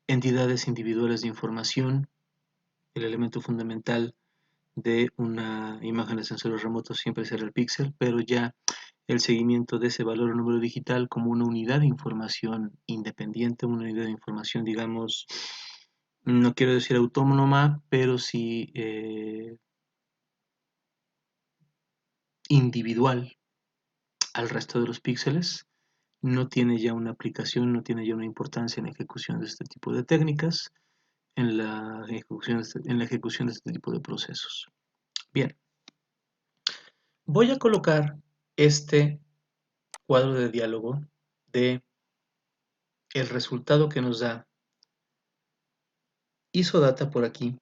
entidades individuales de información, el elemento fundamental de una imagen de sensores remotos siempre será el píxel, pero ya el seguimiento de ese valor o número digital como una unidad de información independiente, una unidad de información, digamos, no quiero decir autónoma, pero sí individual al resto de los píxeles, no tiene ya una aplicación, no tiene ya una importancia en la ejecución de este tipo de técnicas, en la ejecución de este tipo de procesos. Bien, voy a colocar este cuadro de diálogo de el resultado que nos da isodata por aquí,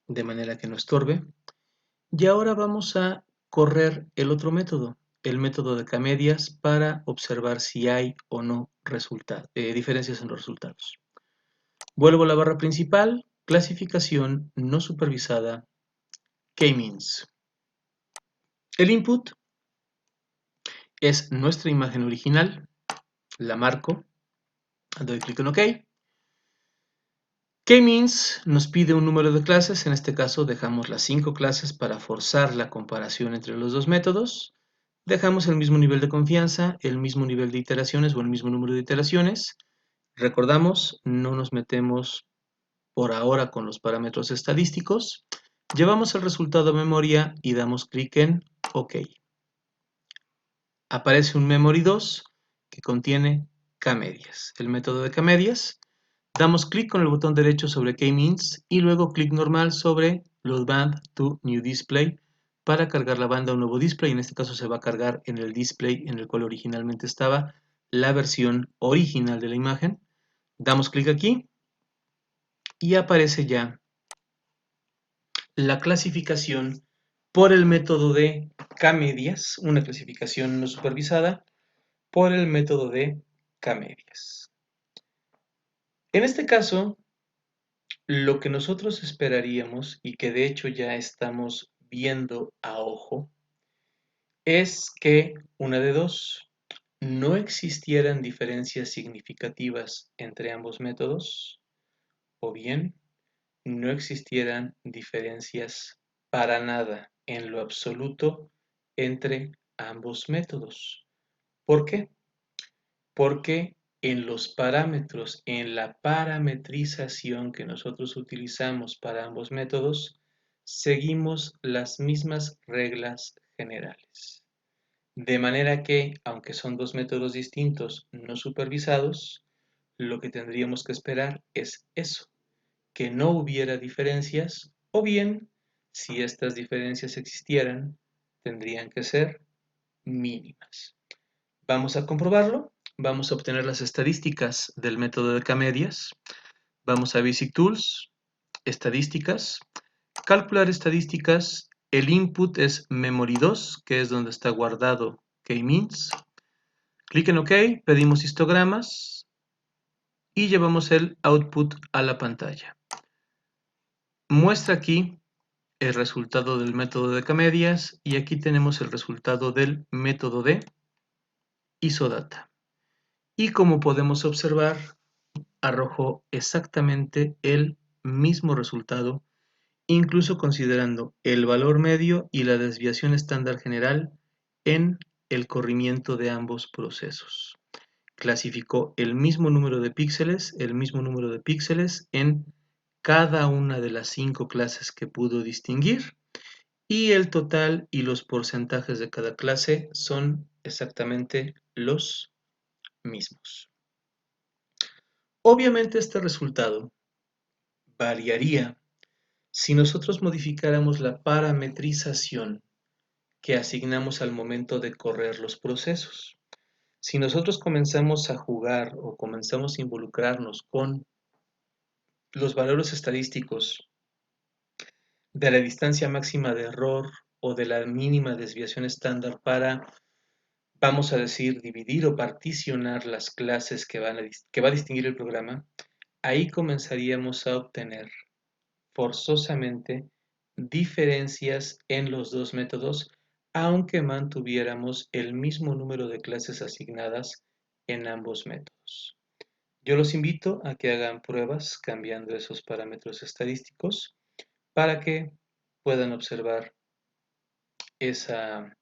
de manera que no estorbe. Y ahora vamos a correr el otro método, el método de K-medias, para observar si hay o no diferencias en los resultados. Vuelvo a la barra principal, clasificación no supervisada, K-means. El input es nuestra imagen original, la marco, doy clic en OK. K-means nos pide un número de clases, en este caso dejamos las 5 clases para forzar la comparación entre los dos métodos. Dejamos el mismo nivel de confianza, el mismo nivel de iteraciones o el mismo número de iteraciones. Recordamos, no nos metemos por ahora con los parámetros estadísticos. Llevamos el resultado a memoria y damos clic en OK. Aparece un memory 2 que contiene K-medias, el método de K-medias. Damos clic con el botón derecho sobre K-means y luego clic normal sobre load band to new display para cargar la banda a un nuevo display. En este caso se va a cargar en el display en el cual originalmente estaba la versión original de la imagen. Damos clic aquí y aparece ya la clasificación por el método de K-medias, una clasificación no supervisada por el método de K-medias. En este caso, lo que nosotros esperaríamos y que de hecho ya estamos viendo a ojo es que una de dos, no existieran diferencias significativas entre ambos métodos, o bien no existieran diferencias para nada en lo absoluto entre ambos métodos. ¿Por qué? Porque en los parámetros, en la parametrización que nosotros utilizamos para ambos métodos, seguimos las mismas reglas generales. De manera que, aunque son dos métodos distintos no supervisados, lo que tendríamos que esperar es eso, que no hubiera diferencias, o bien, si estas diferencias existieran, tendrían que ser mínimas. Vamos a comprobarlo. Vamos a obtener las estadísticas del método de K-medias. Vamos a Basic Tools, Estadísticas, Calcular estadísticas. El input es memory2, que es donde está guardado K-means. Clic en OK, pedimos histogramas y llevamos el output a la pantalla. Muestra aquí el resultado del método de K-medias y aquí tenemos el resultado del método de isodata. Y como podemos observar, arrojó exactamente el mismo resultado, incluso considerando el valor medio y la desviación estándar general en el corrimiento de ambos procesos. Clasificó el mismo número de píxeles en cada una de las 5 clases que pudo distinguir, y el total y los porcentajes de cada clase son exactamente los mismos. Obviamente este resultado variaría si nosotros modificáramos la parametrización que asignamos al momento de correr los procesos. Si nosotros comenzamos a jugar o comenzamos a involucrarnos con los valores estadísticos de la distancia máxima de error o de la mínima desviación estándar para, vamos a decir, dividir o particionar las clases que va a distinguir el programa, ahí comenzaríamos a obtener forzosamente diferencias en los dos métodos, aunque mantuviéramos el mismo número de clases asignadas en ambos métodos. Yo los invito a que hagan pruebas cambiando esos parámetros estadísticos para que puedan observar esa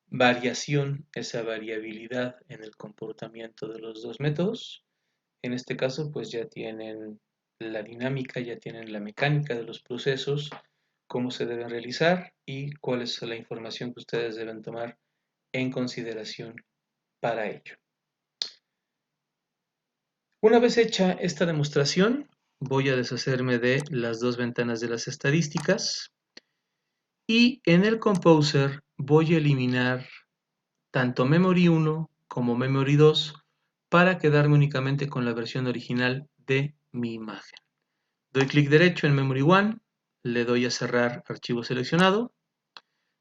variación, esa variabilidad en el comportamiento de los dos métodos. En este caso, pues ya tienen la dinámica, ya tienen la mecánica de los procesos, cómo se deben realizar y cuál es la información que ustedes deben tomar en consideración para ello. Una vez hecha esta demostración, voy a deshacerme de las dos ventanas de las estadísticas y en el Composer voy a eliminar tanto Memory 1 como Memory 2 para quedarme únicamente con la versión original de mi imagen. Doy clic derecho en Memory 1, le doy a cerrar archivo seleccionado,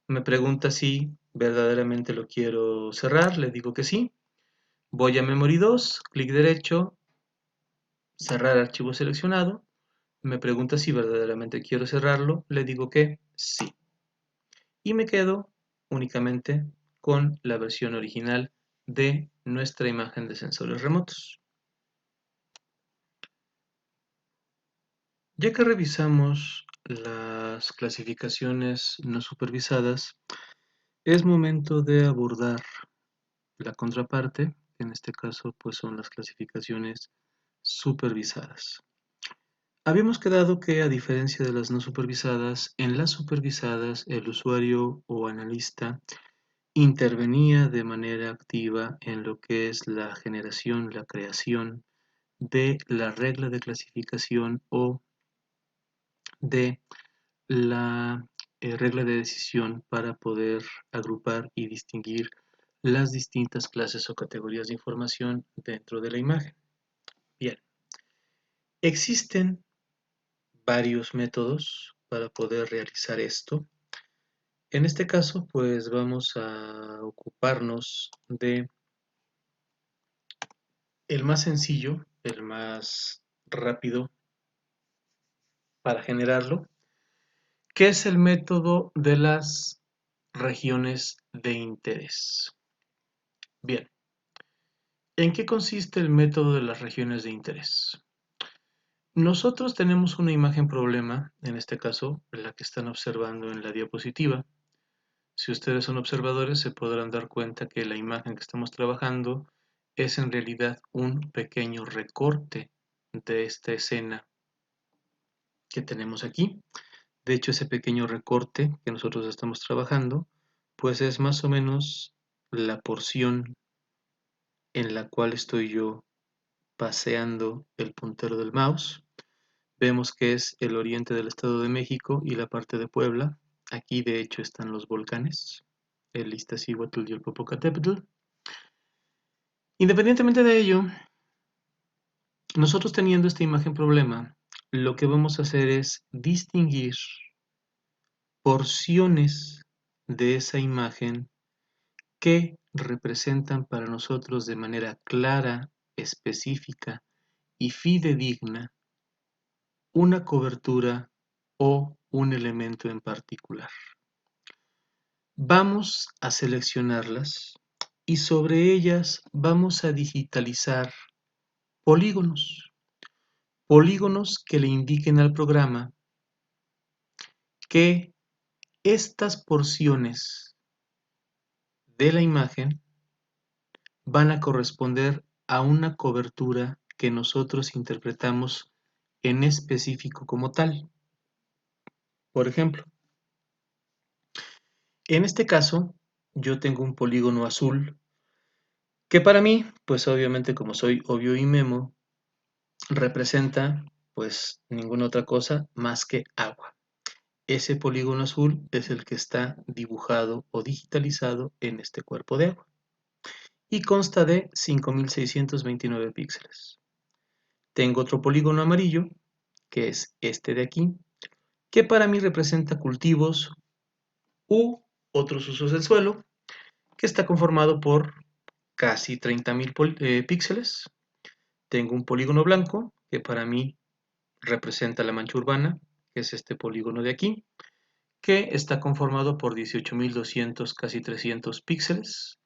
me pregunta si verdaderamente lo quiero cerrar, le digo que sí. Voy a Memory 2, clic derecho, cerrar archivo seleccionado, me pregunta si verdaderamente quiero cerrarlo, le digo que sí. Y me quedo únicamente con la versión original de nuestra imagen de sensores remotos. Ya que revisamos las clasificaciones no supervisadas, es momento de abordar la contraparte, que en este caso pues son las clasificaciones supervisadas. Habíamos quedado que, a diferencia de las no supervisadas, en las supervisadas el usuario o analista intervenía de manera activa en lo que es la generación, la creación de la regla de clasificación o de la regla de decisión para poder agrupar y distinguir las distintas clases o categorías de información dentro de la imagen. Bien, existen varios métodos para poder realizar esto. En este caso, pues vamos a ocuparnos de el más sencillo, el más rápido para generarlo, que es el método de las regiones de interés. Bien, ¿en qué consiste el método de las regiones de interés? Nosotros tenemos una imagen problema, en este caso, la que están observando en la diapositiva. Si ustedes son observadores, se podrán dar cuenta que la imagen que estamos trabajando es en realidad un pequeño recorte de esta escena que tenemos aquí. De hecho, ese pequeño recorte que nosotros estamos trabajando, pues es más o menos la porción en la cual estoy yo paseando el puntero del mouse. Vemos que es el oriente del Estado de México y la parte de Puebla. Aquí de hecho están los volcanes, el Iztaccíhuatl y el Popocatépetl. Independientemente de ello, nosotros teniendo esta imagen problema, lo que vamos a hacer es distinguir porciones de esa imagen que representan para nosotros de manera clara, específica y fidedigna una cobertura o un elemento en particular. Vamos a seleccionarlas y sobre ellas vamos a digitalizar polígonos. Polígonos que le indiquen al programa que estas porciones de la imagen van a corresponder a una cobertura que nosotros interpretamos en específico como tal. Por ejemplo, en este caso, yo tengo un polígono azul que para mí, pues obviamente como soy obvio y memo, representa pues ninguna otra cosa más que agua. Ese polígono azul es el que está dibujado o digitalizado en este cuerpo de agua y consta de 5629 píxeles. Tengo otro polígono amarillo, que es este de aquí, que para mí representa cultivos u otros usos del suelo, que está conformado por casi 30.000 píxeles. Tengo un polígono blanco, que para mí representa la mancha urbana, que es este polígono de aquí, que está conformado por 18.200, casi 300 píxeles.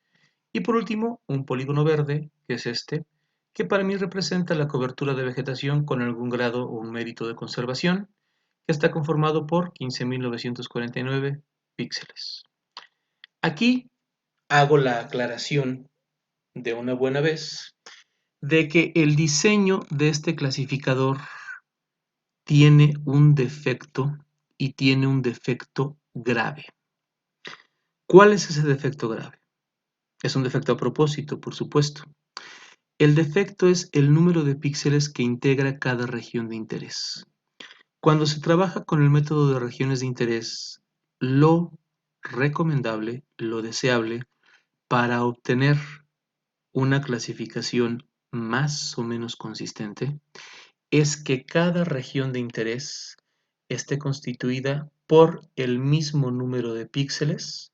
Y por último, un polígono verde, que es este, que para mí representa la cobertura de vegetación con algún grado o un mérito de conservación, que está conformado por 15.949 píxeles. Aquí hago la aclaración de una buena vez de que el diseño de este clasificador tiene un defecto y tiene un defecto grave. ¿Cuál es ese defecto grave? Es un defecto a propósito, por supuesto. El defecto es el número de píxeles que integra cada región de interés. Cuando se trabaja con el método de regiones de interés, lo recomendable, lo deseable, para obtener una clasificación más o menos consistente, es que cada región de interés esté constituida por el mismo número de píxeles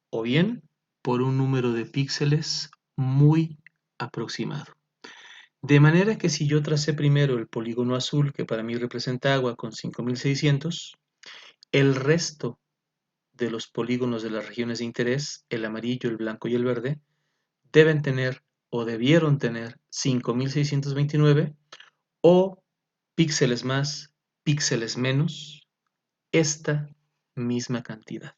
o bien por un número de píxeles muy aproximado. De manera que si yo tracé primero el polígono azul, que para mí representa agua con 5600, el resto de los polígonos de las regiones de interés, el amarillo, el blanco y el verde, deben tener o debieron tener 5629 o píxeles más, píxeles menos, esta misma cantidad.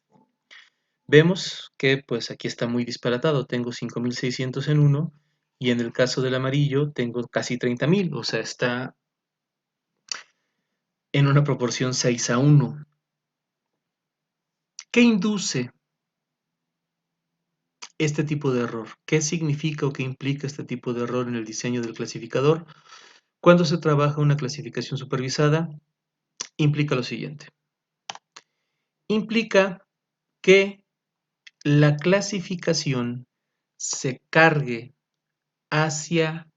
Vemos que pues aquí está muy disparatado, tengo 5600 en uno y en el caso del amarillo tengo casi 30.000, o sea, está en una proporción 6:1. ¿Qué induce este tipo de error? ¿Qué significa o qué implica este tipo de error en el diseño del clasificador? Cuando se trabaja una clasificación supervisada, implica lo siguiente. implica que la clasificación se cargue hacia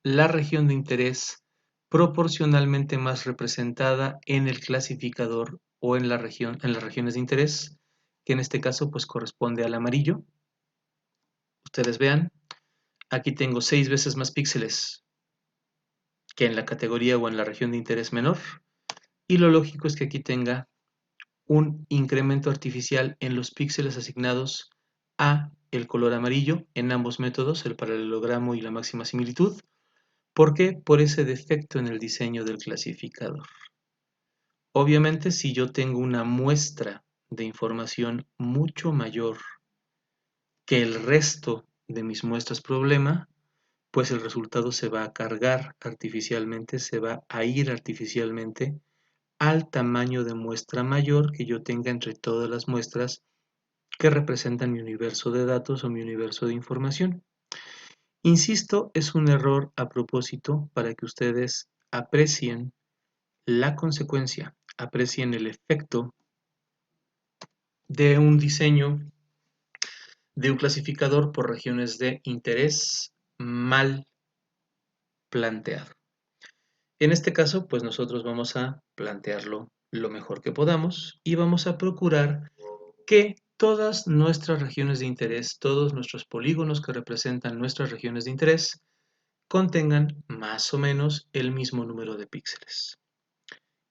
la región de interés proporcionalmente más representada en el clasificador o en la región, en las regiones de interés, que en este caso pues corresponde al amarillo. Ustedes vean, aquí tengo 6 veces más píxeles que en la categoría o en la región de interés menor, y lo lógico es que aquí tenga un incremento artificial en los píxeles asignados a el color amarillo en ambos métodos, el paralelogramo y la máxima similitud. ¿Por qué? Por ese defecto en el diseño del clasificador. Obviamente, si yo tengo una muestra de información mucho mayor que el resto de mis muestras problema, pues el resultado se va a cargar artificialmente, se va a ir artificialmente al tamaño de muestra mayor que yo tenga entre todas las muestras que representan mi universo de datos o mi universo de información. Insisto, es un error a propósito para que ustedes aprecien la consecuencia, aprecien el efecto de un diseño de un clasificador por regiones de interés mal planteado. En este caso, pues nosotros vamos a plantearlo lo mejor que podamos y vamos a procurar que todas nuestras regiones de interés, todos nuestros polígonos que representan nuestras regiones de interés, contengan más o menos el mismo número de píxeles.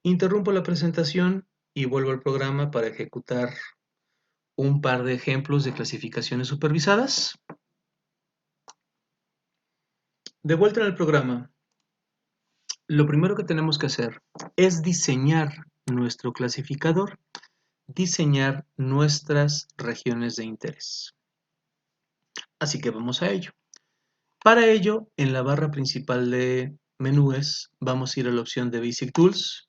Interrumpo la presentación y vuelvo al programa para ejecutar un par de ejemplos de clasificaciones supervisadas. De vuelta en el programa, lo primero que tenemos que hacer es diseñar nuestro clasificador, diseñar nuestras regiones de interés. Así que vamos a ello. Para ello, en la barra principal de menús, vamos a ir a la opción de Basic Tools.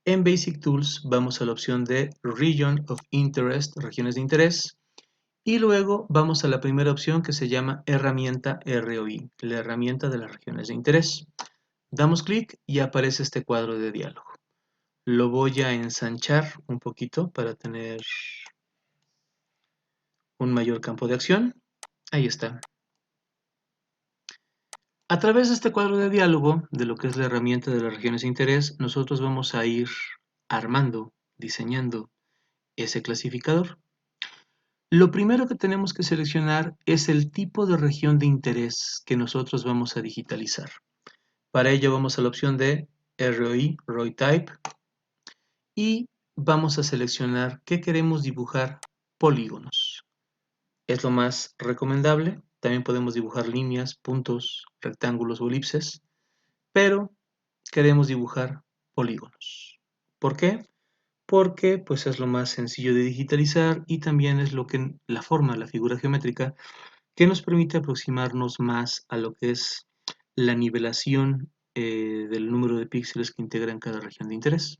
En Basic Tools vamos a la opción de Region of Interest, regiones de interés. Y luego vamos a la primera opción que se llama Herramienta ROI, la herramienta de las regiones de interés. Damos clic y aparece este cuadro de diálogo. Lo voy a ensanchar un poquito para tener un mayor campo de acción. Ahí está. A través de este cuadro de diálogo, de lo que es la herramienta de las regiones de interés, nosotros vamos a ir armando, diseñando ese clasificador. Lo primero que tenemos que seleccionar es el tipo de región de interés que nosotros vamos a digitalizar. Para ello vamos a la opción de ROI Type, y vamos a seleccionar que queremos dibujar polígonos. Es lo más recomendable. También podemos dibujar líneas, puntos, rectángulos o elipses, pero queremos dibujar polígonos. ¿Por qué? Porque pues es lo más sencillo de digitalizar y también es lo que la forma, la figura geométrica que nos permite aproximarnos más a lo que es la nivelación del número de píxeles que integran cada región de interés.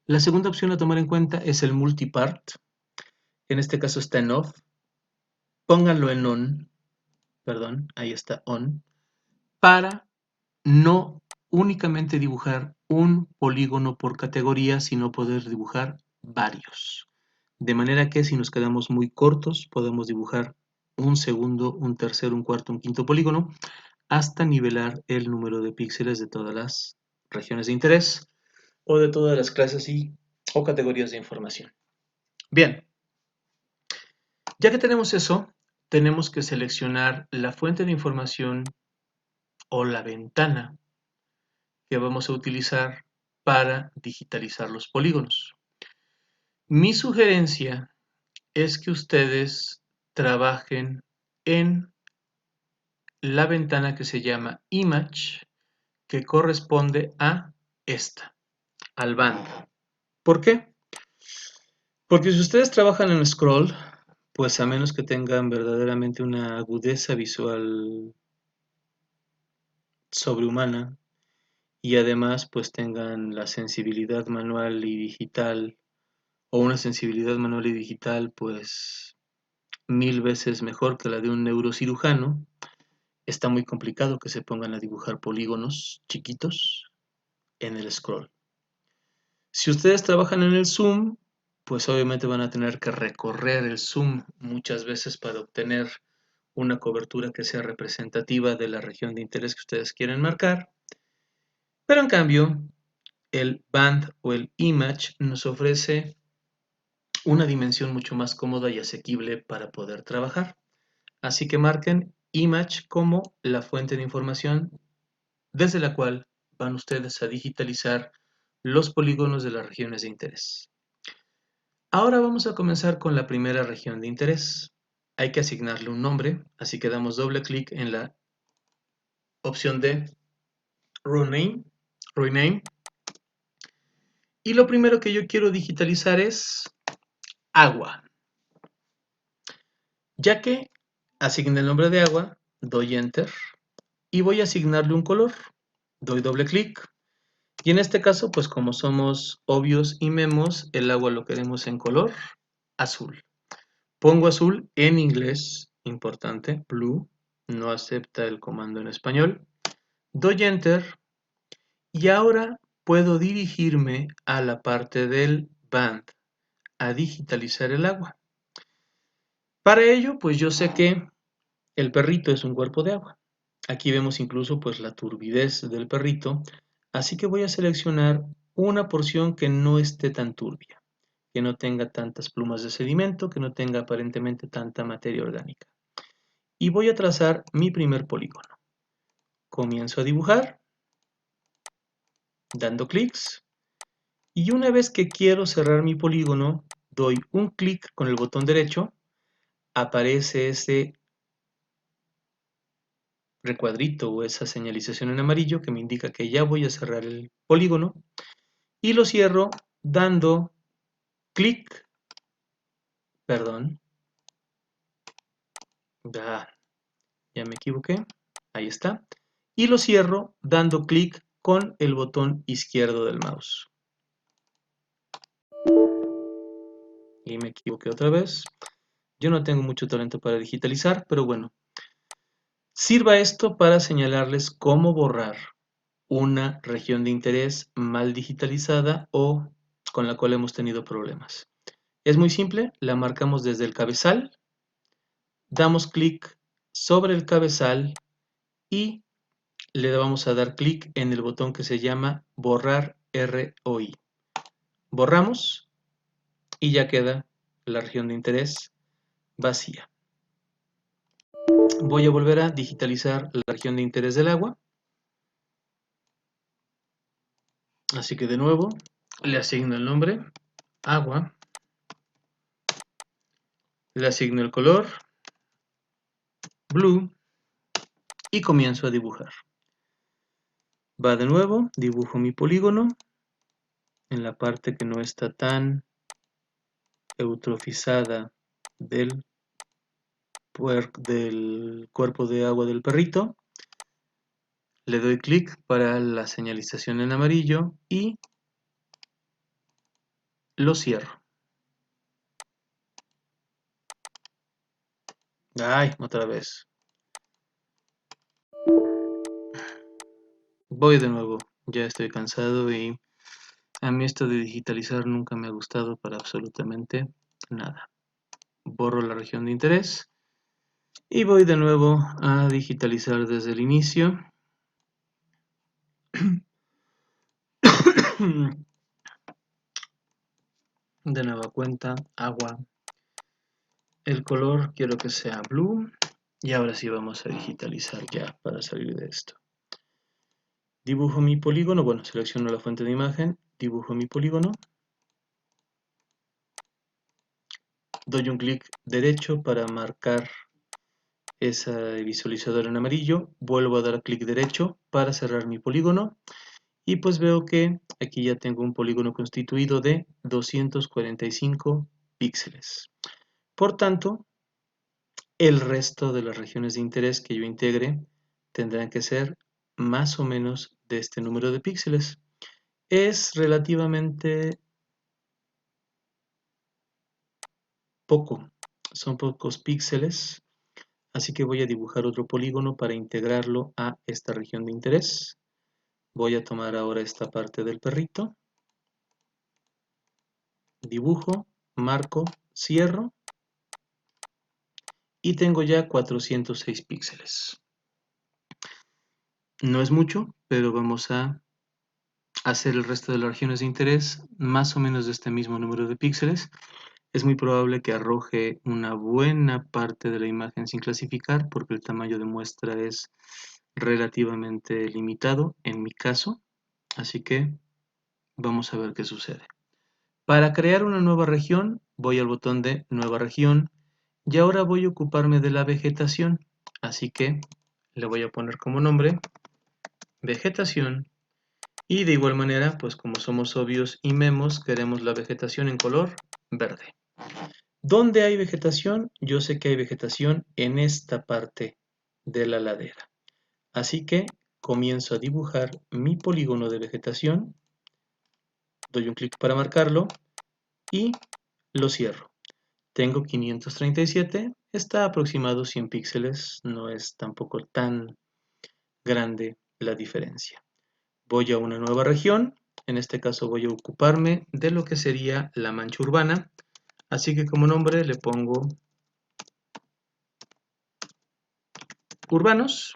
La segunda opción a tomar en cuenta es el multipart. En este caso está en off. Pónganlo en on, perdón, ahí está on, para no únicamente dibujar un polígono por categoría, sino poder dibujar varios. De manera que si nos quedamos muy cortos, podemos dibujar un segundo, un tercero, un cuarto, un quinto polígono, hasta nivelar el número de píxeles de todas las regiones de interés o de todas las clases o categorías de información. Bien, ya que tenemos eso, tenemos que seleccionar la fuente de información o la ventana que vamos a utilizar para digitalizar los polígonos. Mi sugerencia es que ustedes trabajen en la ventana que se llama Image, que corresponde a esta, al band. ¿Por qué? Porque si ustedes trabajan en scroll, pues a menos que tengan verdaderamente una agudeza visual sobrehumana y además pues tengan la sensibilidad manual y digital o una sensibilidad manual y digital pues 1000 veces mejor que la de un neurocirujano, está muy complicado que se pongan a dibujar polígonos chiquitos en el scroll. Si ustedes trabajan en el zoom, pues obviamente van a tener que recorrer el zoom muchas veces para obtener una cobertura que sea representativa de la región de interés que ustedes quieren marcar. Pero en cambio, el band o el image nos ofrece una dimensión mucho más cómoda y asequible para poder trabajar. Así que marquen image como la fuente de información desde la cual van ustedes a digitalizar los polígonos de las regiones de interés. Ahora vamos a comenzar con la primera región de interés. Hay que asignarle un nombre, así que damos doble clic en la opción de Rename. Y lo primero que yo quiero digitalizar es agua. Ya que asigné el nombre de agua, doy Enter y voy a asignarle un color. Doy doble clic. Y en este caso, pues como somos obvios y memos, el agua lo queremos en color azul. Pongo azul en inglés, importante, blue, no acepta el comando en español. Doy Enter y ahora puedo dirigirme a la parte del band, a digitalizar el agua. Para ello, pues yo sé que el perrito es un cuerpo de agua. Aquí vemos incluso pues la turbidez del perrito, así que voy a seleccionar una porción que no esté tan turbia, que no tenga tantas plumas de sedimento, que no tenga aparentemente tanta materia orgánica. Y voy a trazar mi primer polígono. Comienzo a dibujar, dando clics, y una vez que quiero cerrar mi polígono, doy un clic con el botón derecho, aparece ese recuadrito o esa señalización en amarillo que me indica que ya voy a cerrar el polígono y lo cierro dando clic, perdón, ya me equivoqué, ahí está, y lo cierro dando clic con el botón izquierdo del mouse. Y me equivoqué otra vez. Yo no tengo mucho talento para digitalizar, pero bueno. Sirva esto para señalarles cómo borrar una región de interés mal digitalizada o con la cual hemos tenido problemas. Es muy simple, la marcamos desde el cabezal, damos clic sobre el cabezal y le vamos a dar clic en el botón que se llama borrar ROI. Borramos y ya queda la región de interés vacía. Voy a volver a digitalizar la región de interés del agua. Así que de nuevo le asigno el nombre, agua, le asigno el color, blue, y comienzo a dibujar. Va de nuevo, dibujo mi polígono en la parte que no está tan eutrofizada del cuerpo de agua del perrito. Le doy clic para la señalización en amarillo y lo cierro. Ay, otra vez. Voy de nuevo, ya estoy cansado y a mí esto de digitalizar nunca me ha gustado para absolutamente nada. Borro la región de interés y voy de nuevo a digitalizar desde el inicio. De nueva cuenta, agua. El color quiero que sea blue. Y ahora sí vamos a digitalizar ya para salir de esto. Dibujo mi polígono, bueno, selecciono la fuente de imagen, dibujo mi polígono. Doy un clic derecho para marcar ese visualizador en amarillo. Vuelvo a dar clic derecho para cerrar mi polígono. Y pues veo que aquí ya tengo un polígono constituido de 245 píxeles. Por tanto, el resto de las regiones de interés que yo integre tendrán que ser más o menos de este número de píxeles. Es relativamente poco, son pocos píxeles, así que voy a dibujar otro polígono para integrarlo a esta región de interés. Voy a tomar ahora esta parte del perrito dibujo, marco, cierro y tengo ya 406 píxeles. No es mucho, pero vamos a hacer el resto de las regiones de interés más o menos de este mismo número de píxeles. Es muy probable que arroje una buena parte de la imagen sin clasificar porque el tamaño de muestra es relativamente limitado en mi caso, así que vamos a ver qué sucede. Para crear una nueva región voy al botón de nueva región y ahora voy a ocuparme de la vegetación, así que le voy a poner como nombre vegetación. Y de igual manera, pues como somos obvios y memos, queremos la vegetación en color verde. ¿Dónde hay vegetación? Yo sé que hay vegetación en esta parte de la ladera. Así que comienzo a dibujar mi polígono de vegetación. Doy un clic para marcarlo y lo cierro. Tengo 537, está aproximado 100 píxeles, no es tampoco tan grande la diferencia. Voy a una nueva región, en este caso voy a ocuparme de lo que sería la mancha urbana, así que como nombre le pongo urbanos,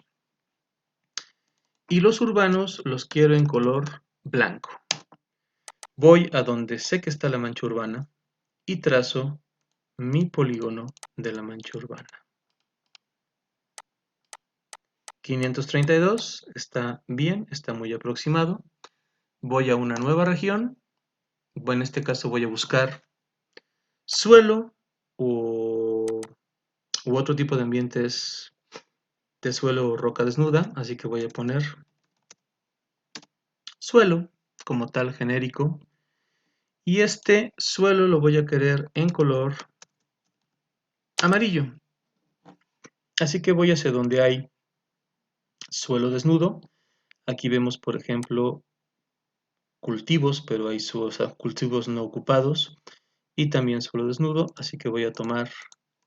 y los urbanos los quiero en color blanco. Voy a donde sé que está la mancha urbana y trazo mi polígono de la mancha urbana. 532 está bien, está muy aproximado. Voy a una nueva región. En este caso voy a buscar suelo u otro tipo de ambientes de suelo o roca desnuda, así que voy a poner suelo como tal genérico y este suelo lo voy a querer en color amarillo, así que voy hacia donde hay suelo desnudo. Aquí vemos por ejemplo cultivos, pero hay cultivos no ocupados y también suelo desnudo, así que voy a tomar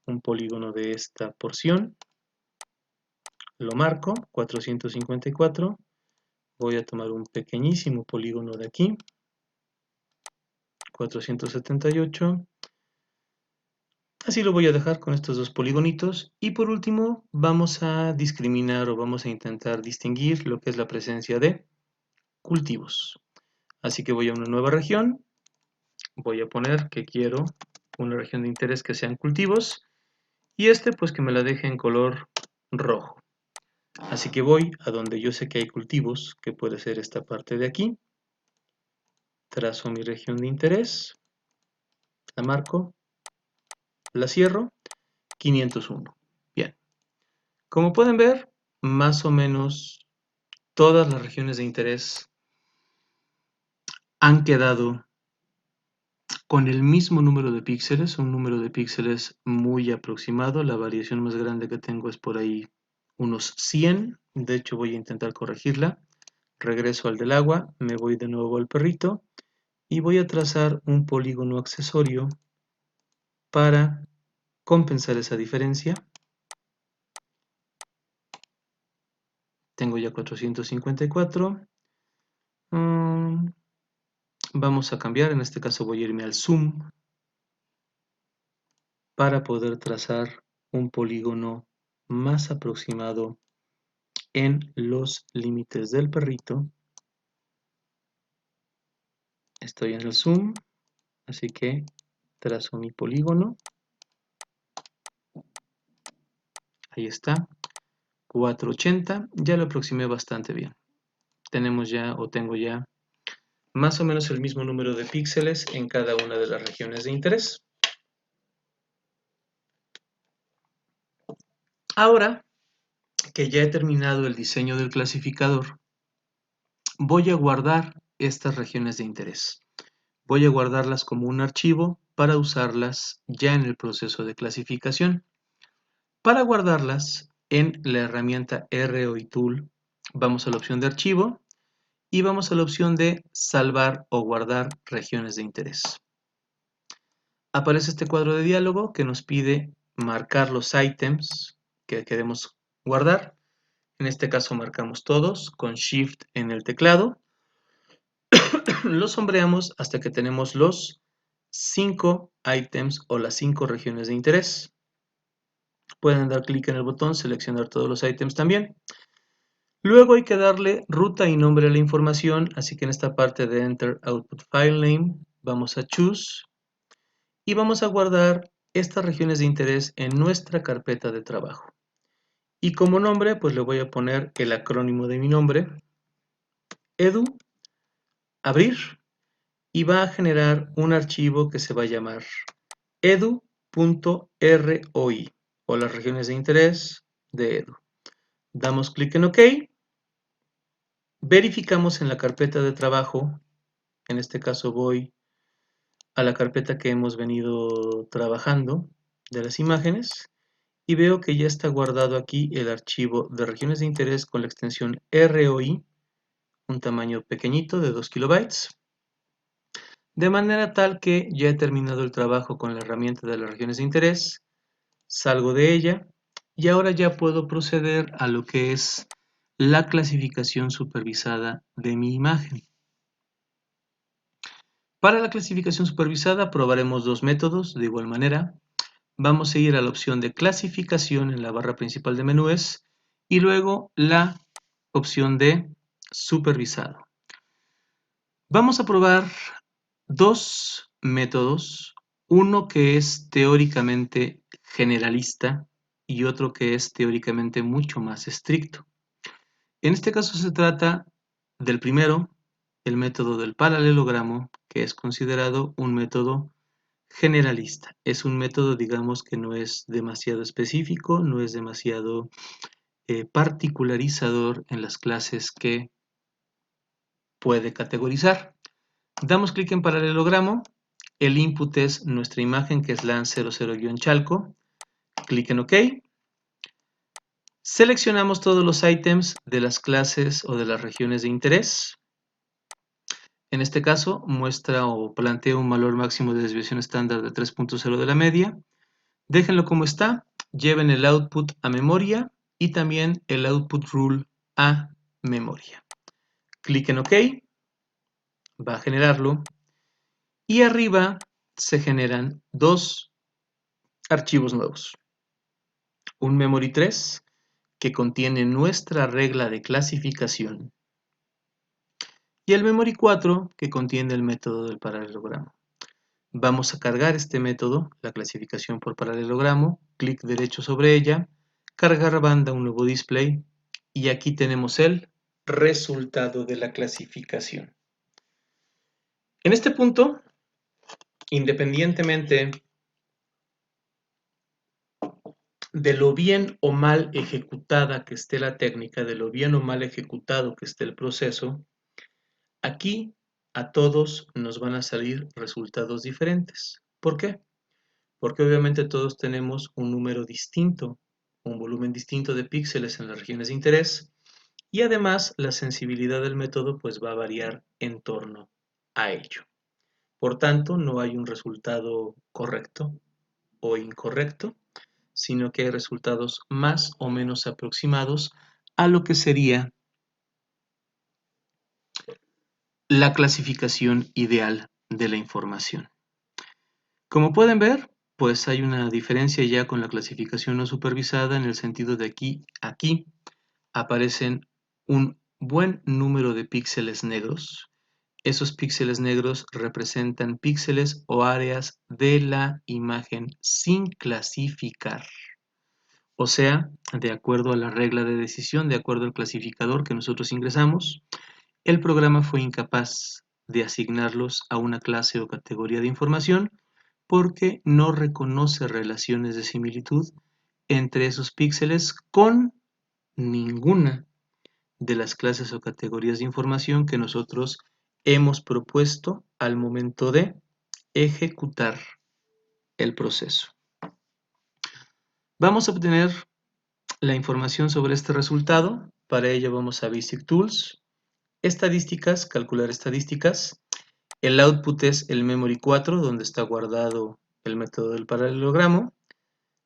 un polígono de esta porción, lo marco 454, voy a tomar un pequeñísimo polígono de aquí 478. Así lo voy a dejar con estos dos poligonitos. Y por último, vamos a discriminar o vamos a intentar distinguir lo que es la presencia de cultivos. Así que voy a una nueva región. Voy a poner que quiero una región de interés que sean cultivos. Y pues que me la deje en color rojo. Así que voy a donde yo sé que hay cultivos, que puede ser esta parte de aquí. Trazo mi región de interés. La marco. La cierro. 501. Bien. Como pueden ver, más o menos todas las regiones de interés han quedado con el mismo número de píxeles, un número de píxeles muy aproximado. La variación más grande que tengo es por ahí unos 100. De hecho, voy a intentar corregirla. Regreso al del agua, me voy de nuevo al perrito y voy a trazar un polígono accesorio para compensar esa diferencia. Tengo ya 454. Vamos a cambiar, en este caso voy a irme al zoom para poder trazar un polígono más aproximado en los límites del perrito. Estoy en el zoom, así que trazo mi polígono. Ahí está, 480, ya lo aproximé bastante bien. Tenemos ya, o tengo ya, más o menos el mismo número de píxeles en cada una de las regiones de interés. Ahora que ya he terminado el diseño del clasificador, voy a guardar estas regiones de interés. Voy a guardarlas como un archivo para usarlas ya en el proceso de clasificación. Para guardarlas en la herramienta ROI Tool, vamos a la opción de archivo y vamos a la opción de salvar o guardar regiones de interés. Aparece este cuadro de diálogo que nos pide marcar los ítems que queremos guardar. En este caso marcamos todos con Shift en el teclado. Los sombreamos hasta que tenemos los 5 items o las 5 regiones de interés. Pueden dar clic en el botón, seleccionar todos los items también. Luego hay que darle ruta y nombre a la información, así que en esta parte de Enter Output File Name vamos a Choose y vamos a guardar estas regiones de interés en nuestra carpeta de trabajo. Y como nombre, pues le voy a poner el acrónimo de mi nombre, edu, abrir, y va a generar un archivo que se va a llamar edu.roi o las regiones de interés de edu. Damos clic en OK, verificamos en la carpeta de trabajo, en este caso voy a la carpeta que hemos venido trabajando de las imágenes y veo que ya está guardado aquí el archivo de regiones de interés con la extensión ROI, un tamaño pequeñito de 2 kilobytes, de manera tal que ya he terminado el trabajo con la herramienta de las regiones de interés, salgo de ella y ahora ya puedo proceder a lo que es la clasificación supervisada de mi imagen. Para la clasificación supervisada probaremos dos métodos de igual manera. Vamos a ir a la opción de clasificación en la barra principal de menús y luego la opción de supervisado. Vamos a probar dos métodos, uno que es teóricamente generalista y otro que es teóricamente mucho más estricto. En este caso se trata del primero, el método del paralelogramo, que es considerado un método generalista. Es un método, digamos, que no es demasiado específico, no es demasiado particularizador en las clases que puede categorizar. Damos clic en paralelogramo, el input es nuestra imagen que es LAN 00-Chalco, clic en OK, seleccionamos todos los ítems de las clases o de las regiones de interés. En este caso muestra o plantea un valor máximo de desviación estándar de 3.0 de la media. Déjenlo como está, lleven el output a memoria y también el output rule a memoria. Clic en OK, va a generarlo y arriba se generan dos archivos nuevos. Un memory 3 que contiene nuestra regla de clasificación y el memory 4 que contiene el método del paralelogramo. Vamos a cargar este método, la clasificación por paralelogramo, clic derecho sobre ella, cargar banda, un nuevo display y aquí tenemos el resultado de la clasificación. En este punto, independientemente de lo bien o mal ejecutada que esté la técnica, de lo bien o mal ejecutado que esté el proceso, aquí a todos nos van a salir resultados diferentes. ¿Por qué? Porque obviamente todos tenemos un número distinto, un volumen distinto de píxeles en las regiones de interés y además la sensibilidad del método pues va a variar en torno a ello. Por tanto, no hay un resultado correcto o incorrecto, sino que hay resultados más o menos aproximados a lo que sería la clasificación ideal de la información. Como pueden ver, pues hay una diferencia ya con la clasificación no supervisada en el sentido de aquí aparecen un buen número de píxeles negros. Esos píxeles negros representan píxeles o áreas de la imagen sin clasificar. O sea, de acuerdo a la regla de decisión, de acuerdo al clasificador que nosotros ingresamos, el programa fue incapaz de asignarlos a una clase o categoría de información porque no reconoce relaciones de similitud entre esos píxeles con ninguna de las clases o categorías de información que nosotros hemos propuesto al momento de ejecutar el proceso. Vamos a obtener la información sobre este resultado. Para ello vamos a Basic Tools, Estadísticas, calcular estadísticas. El output es el memory 4, donde está guardado el método del paralelogramo.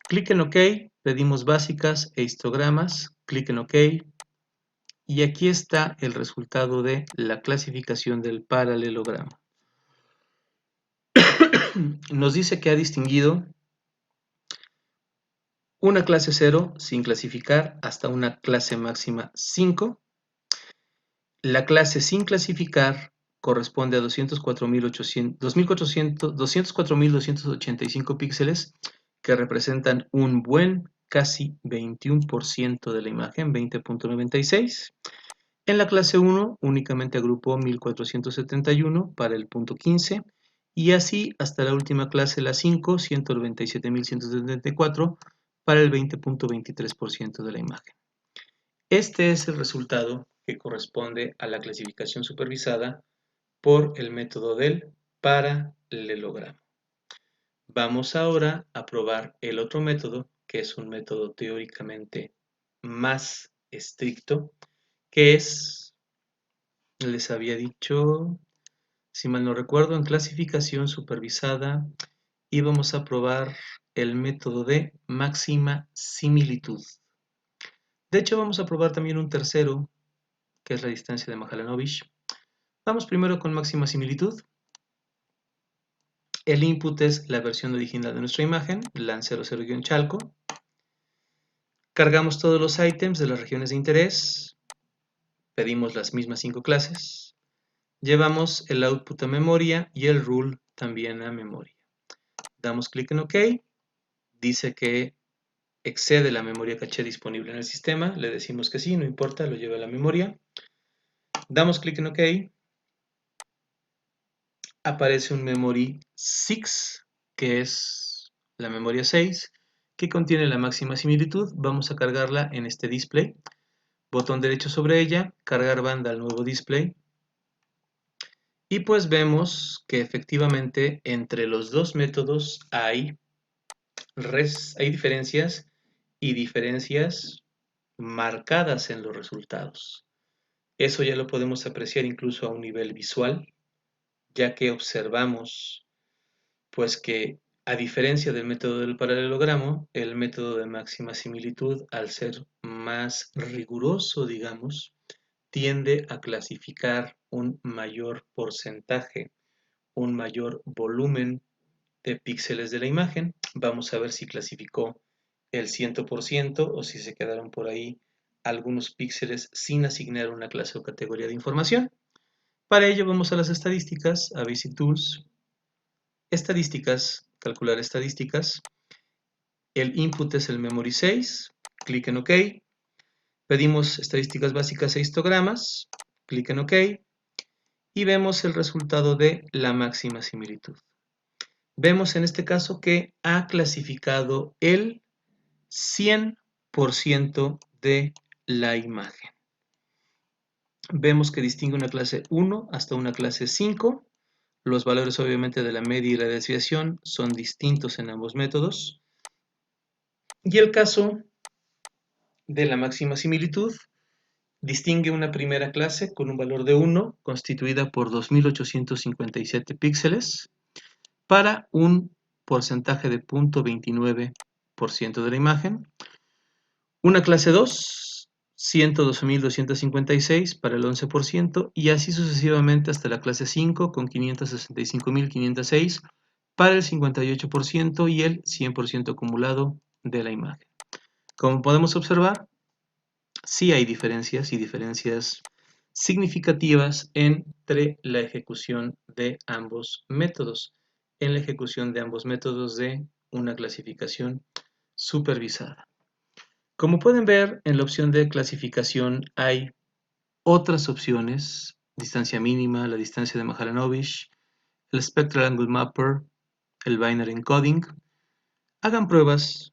Clic en OK, pedimos básicas e histogramas, clic en OK, y aquí está el resultado de la clasificación del paralelogramo. nos dice que ha distinguido una clase 0 sin clasificar hasta una clase máxima 5. La clase sin clasificar corresponde a 204.285 píxeles que representan un buen casi 21% de la imagen, 20.96. En la clase 1 únicamente agrupó 1471 para el punto 15 y así hasta la última clase, la 5, 197.174 para el 20.23% de la imagen. Este es el resultado que corresponde a la clasificación supervisada por el método del paralelogramo. Vamos ahora a probar el otro método, que es un método teóricamente más estricto, que es, les había dicho, si mal no recuerdo, en clasificación supervisada, íbamos a probar el método de máxima similitud. De hecho, vamos a probar también un tercero, que es la distancia de Mahalanobis. Vamos primero con máxima similitud. El input es la versión original de nuestra imagen, LAN00-Chalco. Cargamos todos los ítems de las regiones de interés. Pedimos las mismas 5 clases. Llevamos el output a memoria y el rule también a memoria. Damos clic en OK. Dice que excede la memoria caché disponible en el sistema. Le decimos que sí, no importa, lo lleva a la memoria. Damos clic en OK. Aparece un memory 6, que es la memoria 6, que contiene la máxima similitud. Vamos a cargarla en este display. Botón derecho sobre ella, cargar banda al nuevo display. Y pues vemos que efectivamente entre los dos métodos hay diferencias y diferencias marcadas en los resultados. Eso ya lo podemos apreciar incluso a un nivel visual, ya que observamos pues que a diferencia del método del paralelogramo, el método de máxima similitud, al ser más riguroso, digamos, tiende a clasificar un mayor porcentaje, un mayor volumen de píxeles de la imagen. Vamos a ver si clasificó el 100% o si se quedaron por ahí algunos píxeles sin asignar una clase o categoría de información. Para ello vamos a las estadísticas, a Basic Tools, estadísticas, calcular estadísticas. El input es el memory 6, clic en OK. Pedimos estadísticas básicas e histogramas, clic en OK. Y vemos el resultado de la máxima similitud. Vemos en este caso que ha clasificado el 100% de la imagen. Vemos que distingue una clase 1 hasta una clase 5. Los valores obviamente de la media y la desviación son distintos en ambos métodos. Y el caso de la máxima similitud distingue una primera clase con un valor de 1 constituida por 2857 píxeles para un porcentaje de 0.29% de la imagen. Una clase 2, 112.256 para el 11% y así sucesivamente hasta la clase 5 con 565.506 para el 58% y el 100% acumulado de la imagen. Como podemos observar, sí hay diferencias y diferencias significativas entre la ejecución de ambos métodos, en la ejecución de ambos métodos de una clasificación supervisada. Como pueden ver, en la opción de clasificación hay otras opciones, distancia mínima, la distancia de Mahalanobis, el Spectral Angle Mapper, el Binary Encoding. Hagan pruebas,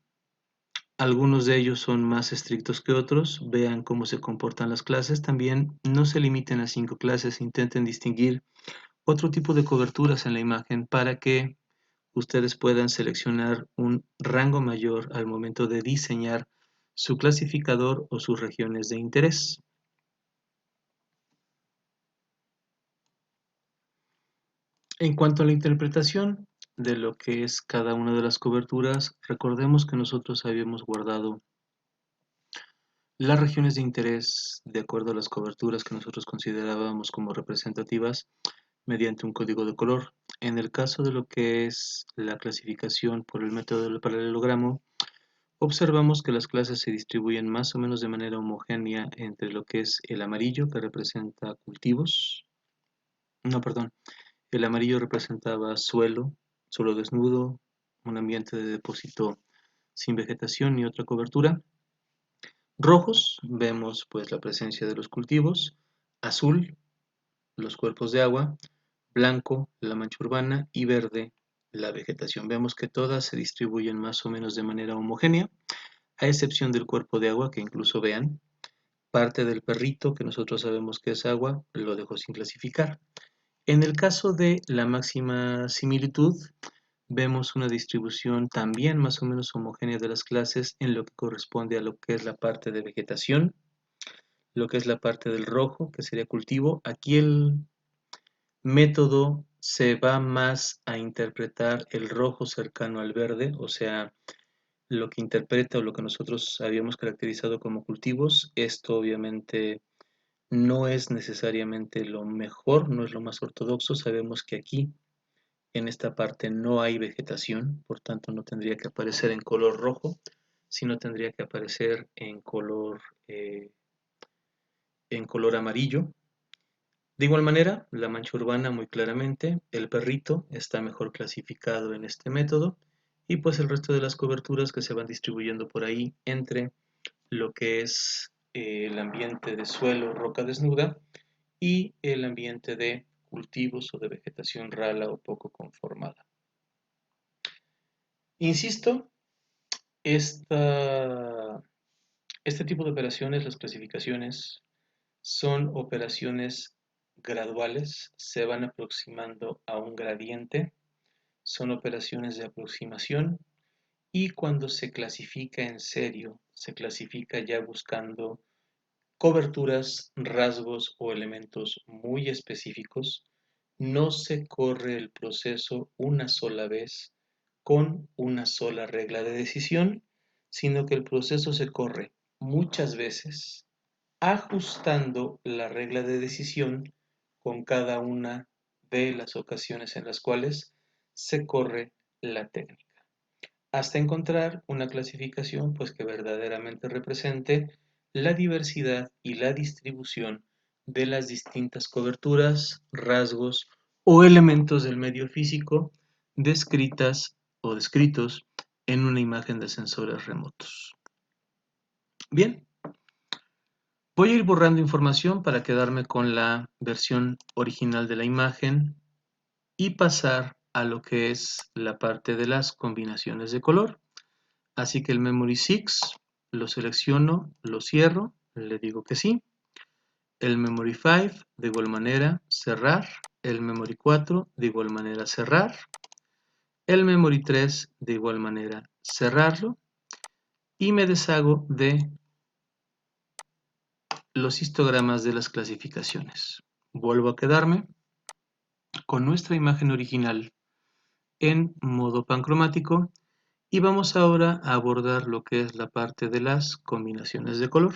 algunos de ellos son más estrictos que otros, vean cómo se comportan las clases, también no se limiten a 5 clases, intenten distinguir otro tipo de coberturas en la imagen para que ustedes puedan seleccionar un rango mayor al momento de diseñar su clasificador o sus regiones de interés. En cuanto a la interpretación de lo que es cada una de las coberturas, recordemos que nosotros habíamos guardado las regiones de interés de acuerdo a las coberturas que nosotros considerábamos como representativas mediante un código de color. En el caso de lo que es la clasificación por el método del paralelogramo, observamos que las clases se distribuyen más o menos de manera homogénea entre lo que es el amarillo, que representa cultivos. No, perdón. El amarillo representaba suelo desnudo, un ambiente de depósito sin vegetación ni otra cobertura. Rojos, vemos pues la presencia de los cultivos. Azul, los cuerpos de agua. Blanco, la mancha urbana. Y verde, la vegetación. Vemos que todas se distribuyen más o menos de manera homogénea, a excepción del cuerpo de agua, que incluso vean, parte del perrito, que nosotros sabemos que es agua, lo dejo sin clasificar. En el caso de la máxima similitud, vemos una distribución también más o menos homogénea de las clases en lo que corresponde a lo que es la parte de vegetación, lo que es la parte del rojo, que sería cultivo. Aquí el método se va más a interpretar el rojo cercano al verde, o sea, lo que interpreta o lo que nosotros habíamos caracterizado como cultivos. Esto obviamente no es necesariamente lo mejor, no es lo más ortodoxo. Sabemos que aquí en esta parte no hay vegetación, por tanto no tendría que aparecer en color rojo, sino tendría que aparecer en color amarillo. De igual manera, la mancha urbana muy claramente, el perrito está mejor clasificado en este método, y pues el resto de las coberturas que se van distribuyendo por ahí entre lo que es el ambiente de suelo, roca desnuda, y el ambiente de cultivos o de vegetación rala o poco conformada. Insisto, este tipo de operaciones, las clasificaciones, son operaciones graduales, se van aproximando a un gradiente, son operaciones de aproximación, y cuando se clasifica en serio, se clasifica ya buscando coberturas, rasgos o elementos muy específicos. No se corre el proceso una sola vez con una sola regla de decisión, sino que el proceso se corre muchas veces ajustando la regla de decisión con cada una de las ocasiones en las cuales se corre la técnica, hasta encontrar una clasificación pues que verdaderamente represente la diversidad y la distribución de las distintas coberturas, rasgos o elementos del medio físico descritas o descritos en una imagen de sensores remotos. Bien, voy a ir borrando información para quedarme con la versión original de la imagen y pasar a lo que es la parte de las combinaciones de color. Así que el Memory 6 lo selecciono, lo cierro, le digo que sí. El Memory 5 de igual manera cerrar. El Memory 4 de igual manera cerrar. El Memory 3 de igual manera cerrarlo. Y me deshago de los histogramas de las clasificaciones. Vuelvo a quedarme con nuestra imagen original en modo pancromático y vamos ahora a abordar lo que es la parte de las combinaciones de color.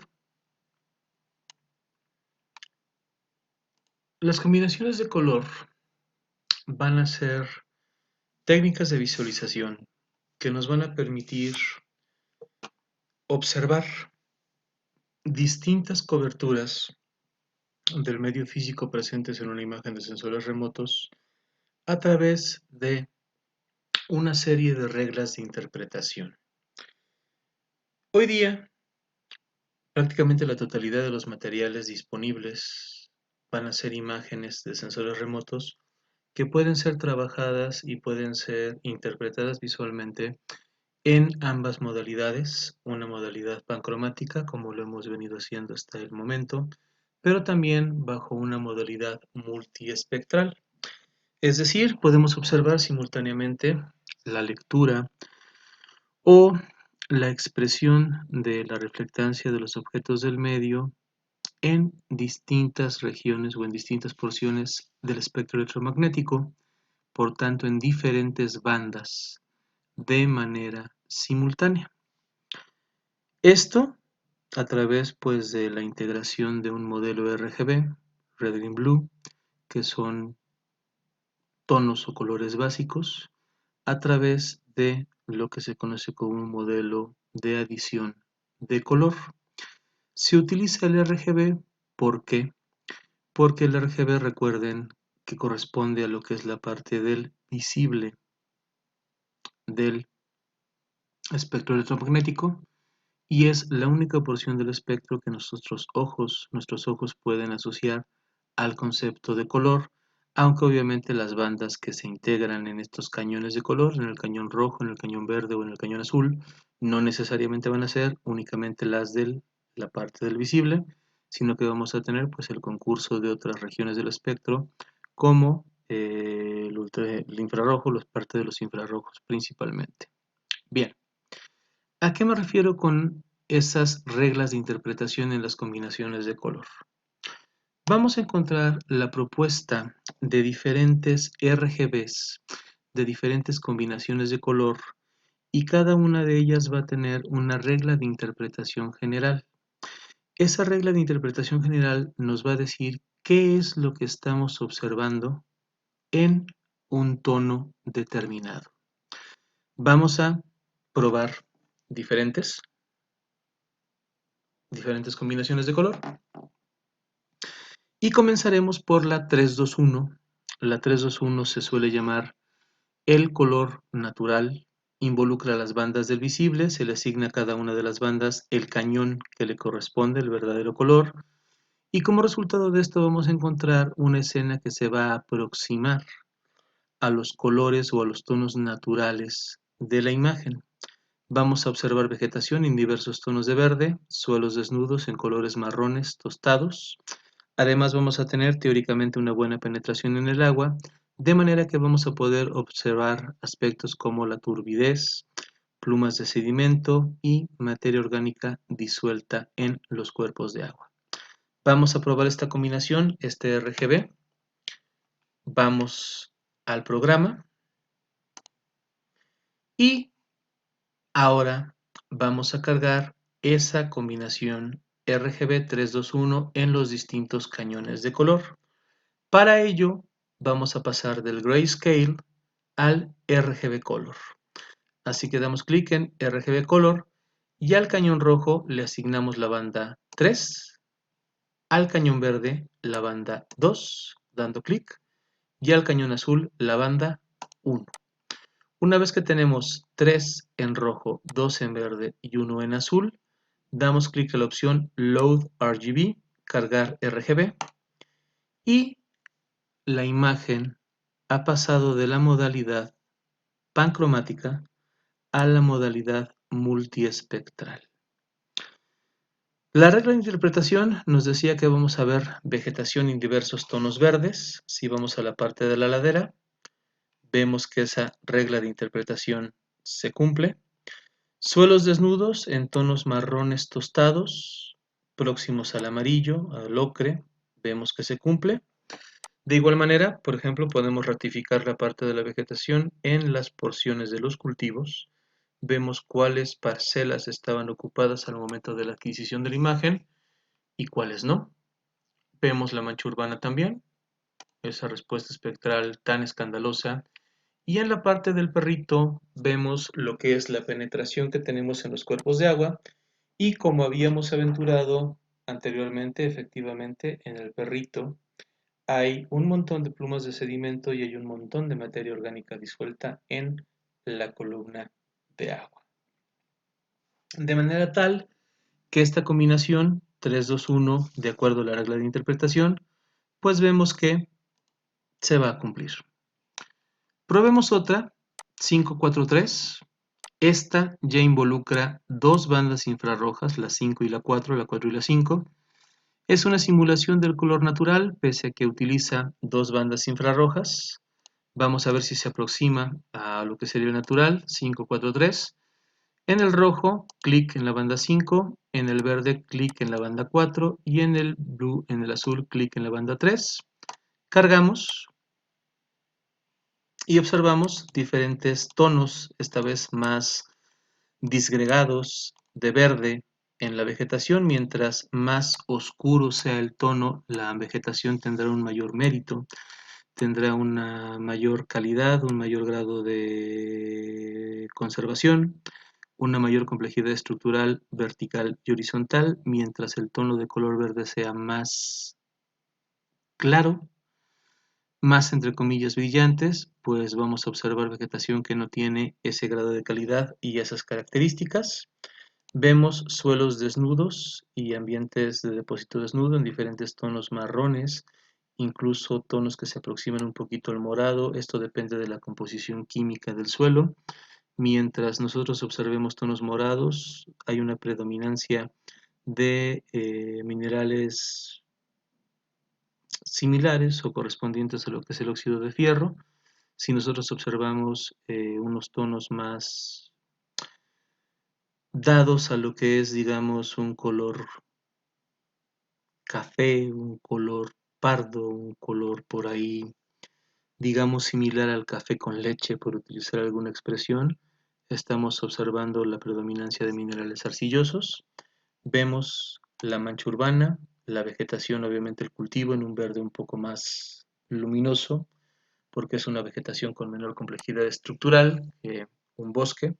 Las combinaciones de color van a ser técnicas de visualización que nos van a permitir observar distintas coberturas del medio físico presentes en una imagen de sensores remotos a través de una serie de reglas de interpretación. Hoy día, prácticamente la totalidad de los materiales disponibles van a ser imágenes de sensores remotos que pueden ser trabajadas y pueden ser interpretadas visualmente en ambas modalidades, una modalidad pancromática, como lo hemos venido haciendo hasta el momento, pero también bajo una modalidad multiespectral. Es decir, podemos observar simultáneamente la lectura o la expresión de la reflectancia de los objetos del medio en distintas regiones o en distintas porciones del espectro electromagnético, por tanto en diferentes bandas, de manera simultánea. Esto a través pues de la integración de un modelo RGB, Red Green Blue, que son tonos o colores básicos a través de lo que se conoce como un modelo de adición de color. Se utiliza el RGB, ¿por qué? Porque el RGB, recuerden, que corresponde a lo que es la parte del visible del espectro electromagnético y es la única porción del espectro que nuestros ojos pueden asociar al concepto de color, aunque obviamente las bandas que se integran en estos cañones de color, en el cañón rojo, en el cañón verde o en el cañón azul, no necesariamente van a ser únicamente las de la parte del visible, sino que vamos a tener pues el concurso de otras regiones del espectro, como el infrarrojo, las partes de los infrarrojos principalmente. Bien, ¿a qué me refiero con esas reglas de interpretación en las combinaciones de color? Vamos a encontrar la propuesta de diferentes RGBs, de diferentes combinaciones de color, y cada una de ellas va a tener una regla de interpretación general. Esa regla de interpretación general nos va a decir qué es lo que estamos observando en un tono determinado. Vamos a probar diferentes combinaciones de color. Y comenzaremos por la 321. La 321 se suele llamar el color natural. Involucra las bandas del visible, se le asigna a cada una de las bandas el cañón que le corresponde, el verdadero color. Y como resultado de esto vamos a encontrar una escena que se va a aproximar a los colores o a los tonos naturales de la imagen. Vamos a observar vegetación en diversos tonos de verde, suelos desnudos en colores marrones tostados. Además vamos a tener teóricamente una buena penetración en el agua, de manera que vamos a poder observar aspectos como la turbidez, plumas de sedimento y materia orgánica disuelta en los cuerpos de agua. Vamos a probar esta combinación, este RGB. Vamos al programa y ahora vamos a cargar esa combinación RGB 321 en los distintos cañones de color. Para ello vamos a pasar del Grayscale al RGB Color. Así que damos clic en RGB Color y al cañón rojo le asignamos la banda 3, al cañón verde la banda 2, dando clic, y al cañón azul la banda 1. Una vez que tenemos 3 en rojo, 2 en verde y 1 en azul, damos clic a la opción Load RGB, cargar RGB, y la imagen ha pasado de la modalidad pancromática a la modalidad multiespectral. La regla de interpretación nos decía que vamos a ver vegetación en diversos tonos verdes. Si vamos a la parte de la ladera, vemos que esa regla de interpretación se cumple. Suelos desnudos en tonos marrones tostados, próximos al amarillo, al ocre, vemos que se cumple. De igual manera, por ejemplo, podemos ratificar la parte de la vegetación en las porciones de los cultivos. Vemos cuáles parcelas estaban ocupadas al momento de la adquisición de la imagen y cuáles no. Vemos la mancha urbana también, esa respuesta espectral tan escandalosa. Y en la parte del perrito vemos lo que es la penetración que tenemos en los cuerpos de agua y como habíamos aventurado anteriormente, efectivamente, en el perrito hay un montón de plumas de sedimento y hay un montón de materia orgánica disuelta en la columna de agua. De manera tal que esta combinación 3-2-1, de acuerdo a la regla de interpretación, pues vemos que se va a cumplir. Probemos otra, 5-4-3. Esta ya involucra dos bandas infrarrojas, la 5 y la 4, la 4 y la 5. Es una simulación del color natural, pese a que utiliza dos bandas infrarrojas. Vamos a ver si se aproxima a lo que sería el natural, 5-4-3. En el rojo, clic en la banda 5, en el verde, clic en la banda 4 y en el azul, clic en la banda 3. Cargamos y observamos diferentes tonos, esta vez más disgregados de verde en la vegetación. Mientras más oscuro sea el tono, la vegetación tendrá un mayor mérito. tendrá una mayor calidad, un mayor grado de conservación, una mayor complejidad estructural vertical y horizontal, mientras el tono de color verde sea más claro, más entre comillas brillantes, pues vamos a observar vegetación que no tiene ese grado de calidad y esas características. Vemos suelos desnudos y ambientes de depósito desnudo en diferentes tonos marrones, incluso tonos que se aproximan un poquito al morado. Esto depende de la composición química del suelo. Mientras nosotros observemos tonos morados, hay una predominancia de minerales similares o correspondientes a lo que es el óxido de fierro. Si nosotros observamos unos tonos más dados a lo que es, digamos, un color café, un color pardo, un color por ahí, digamos, similar al café con leche, por utilizar alguna expresión, estamos observando la predominancia de minerales arcillosos. Vemos la mancha urbana, la vegetación, obviamente el cultivo en un verde un poco más luminoso, porque es una vegetación con menor complejidad estructural que un bosque.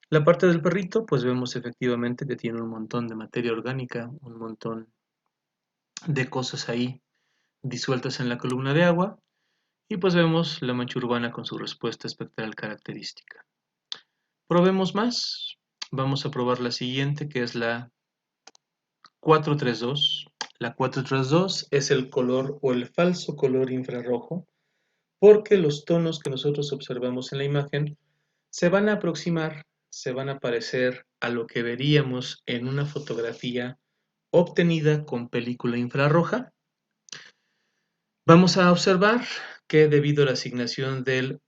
La parte del perrito, pues vemos efectivamente que tiene un montón de materia orgánica, un montón de cosas ahí disueltas en la columna de agua, y pues vemos la mancha urbana con su respuesta espectral característica. Probemos más. Vamos a probar la siguiente, que es la 432. La 432 es el color o el falso color infrarrojo, porque los tonos que nosotros observamos en la imagen se van a aproximar, se van a parecer a lo que veríamos en una fotografía obtenida con película infrarroja. Vamos a observar que debido a la asignación del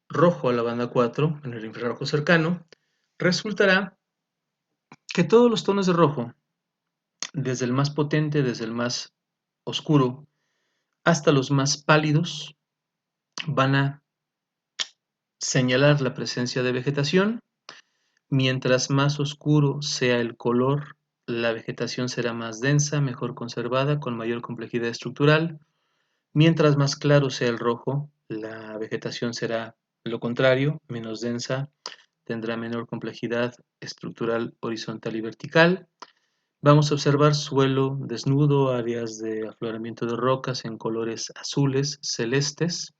rojo a la banda 4 en el infrarrojo cercano, resultará que todos los tonos de rojo, desde el más potente, desde el más oscuro, hasta los más pálidos, van a señalar la presencia de vegetación. Mientras más oscuro sea el color, la vegetación será más densa, mejor conservada, con mayor complejidad estructural. Mientras más claro sea el rojo, la vegetación será lo contrario, menos densa, tendrá menor complejidad estructural horizontal y vertical. Vamos a observar suelo desnudo, áreas de afloramiento de rocas en colores azules, celestes.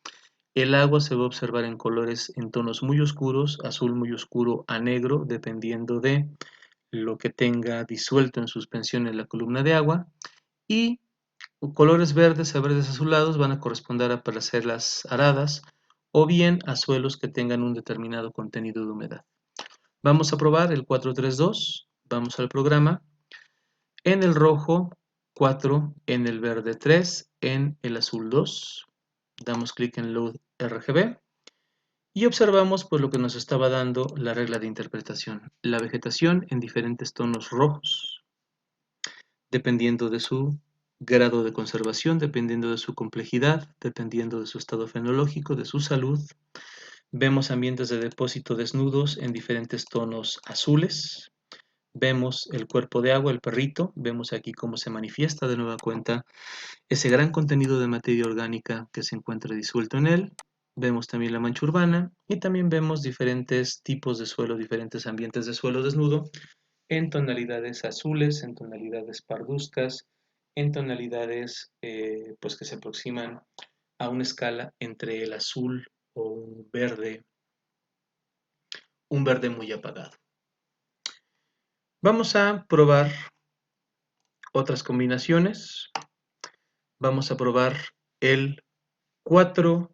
El agua se va a observar en colores en tonos muy oscuros, azul muy oscuro a negro, dependiendo de lo que tenga disuelto en suspensión en la columna de agua. Y colores verdes a verdes azulados van a corresponder a parcelas aradas o bien a suelos que tengan un determinado contenido de humedad. Vamos a probar el 432, vamos al programa, en el rojo 4, en el verde 3, en el azul 2, damos clic en Load RGB y observamos pues lo que nos estaba dando la regla de interpretación, la vegetación en diferentes tonos rojos, dependiendo de su grado de conservación, dependiendo de su complejidad, dependiendo de su estado fenológico, de su salud. Vemos ambientes de depósito desnudos en diferentes tonos azules. Vemos el cuerpo de agua, el perrito. Vemos aquí cómo se manifiesta de nueva cuenta ese gran contenido de materia orgánica que se encuentra disuelto en él. Vemos también la mancha urbana y también vemos diferentes tipos de suelo, diferentes ambientes de suelo desnudo en tonalidades azules, en tonalidades parduzcas, en tonalidades pues que se aproximan a una escala entre el azul o un verde muy apagado. Vamos a probar otras combinaciones. Vamos a probar el 4,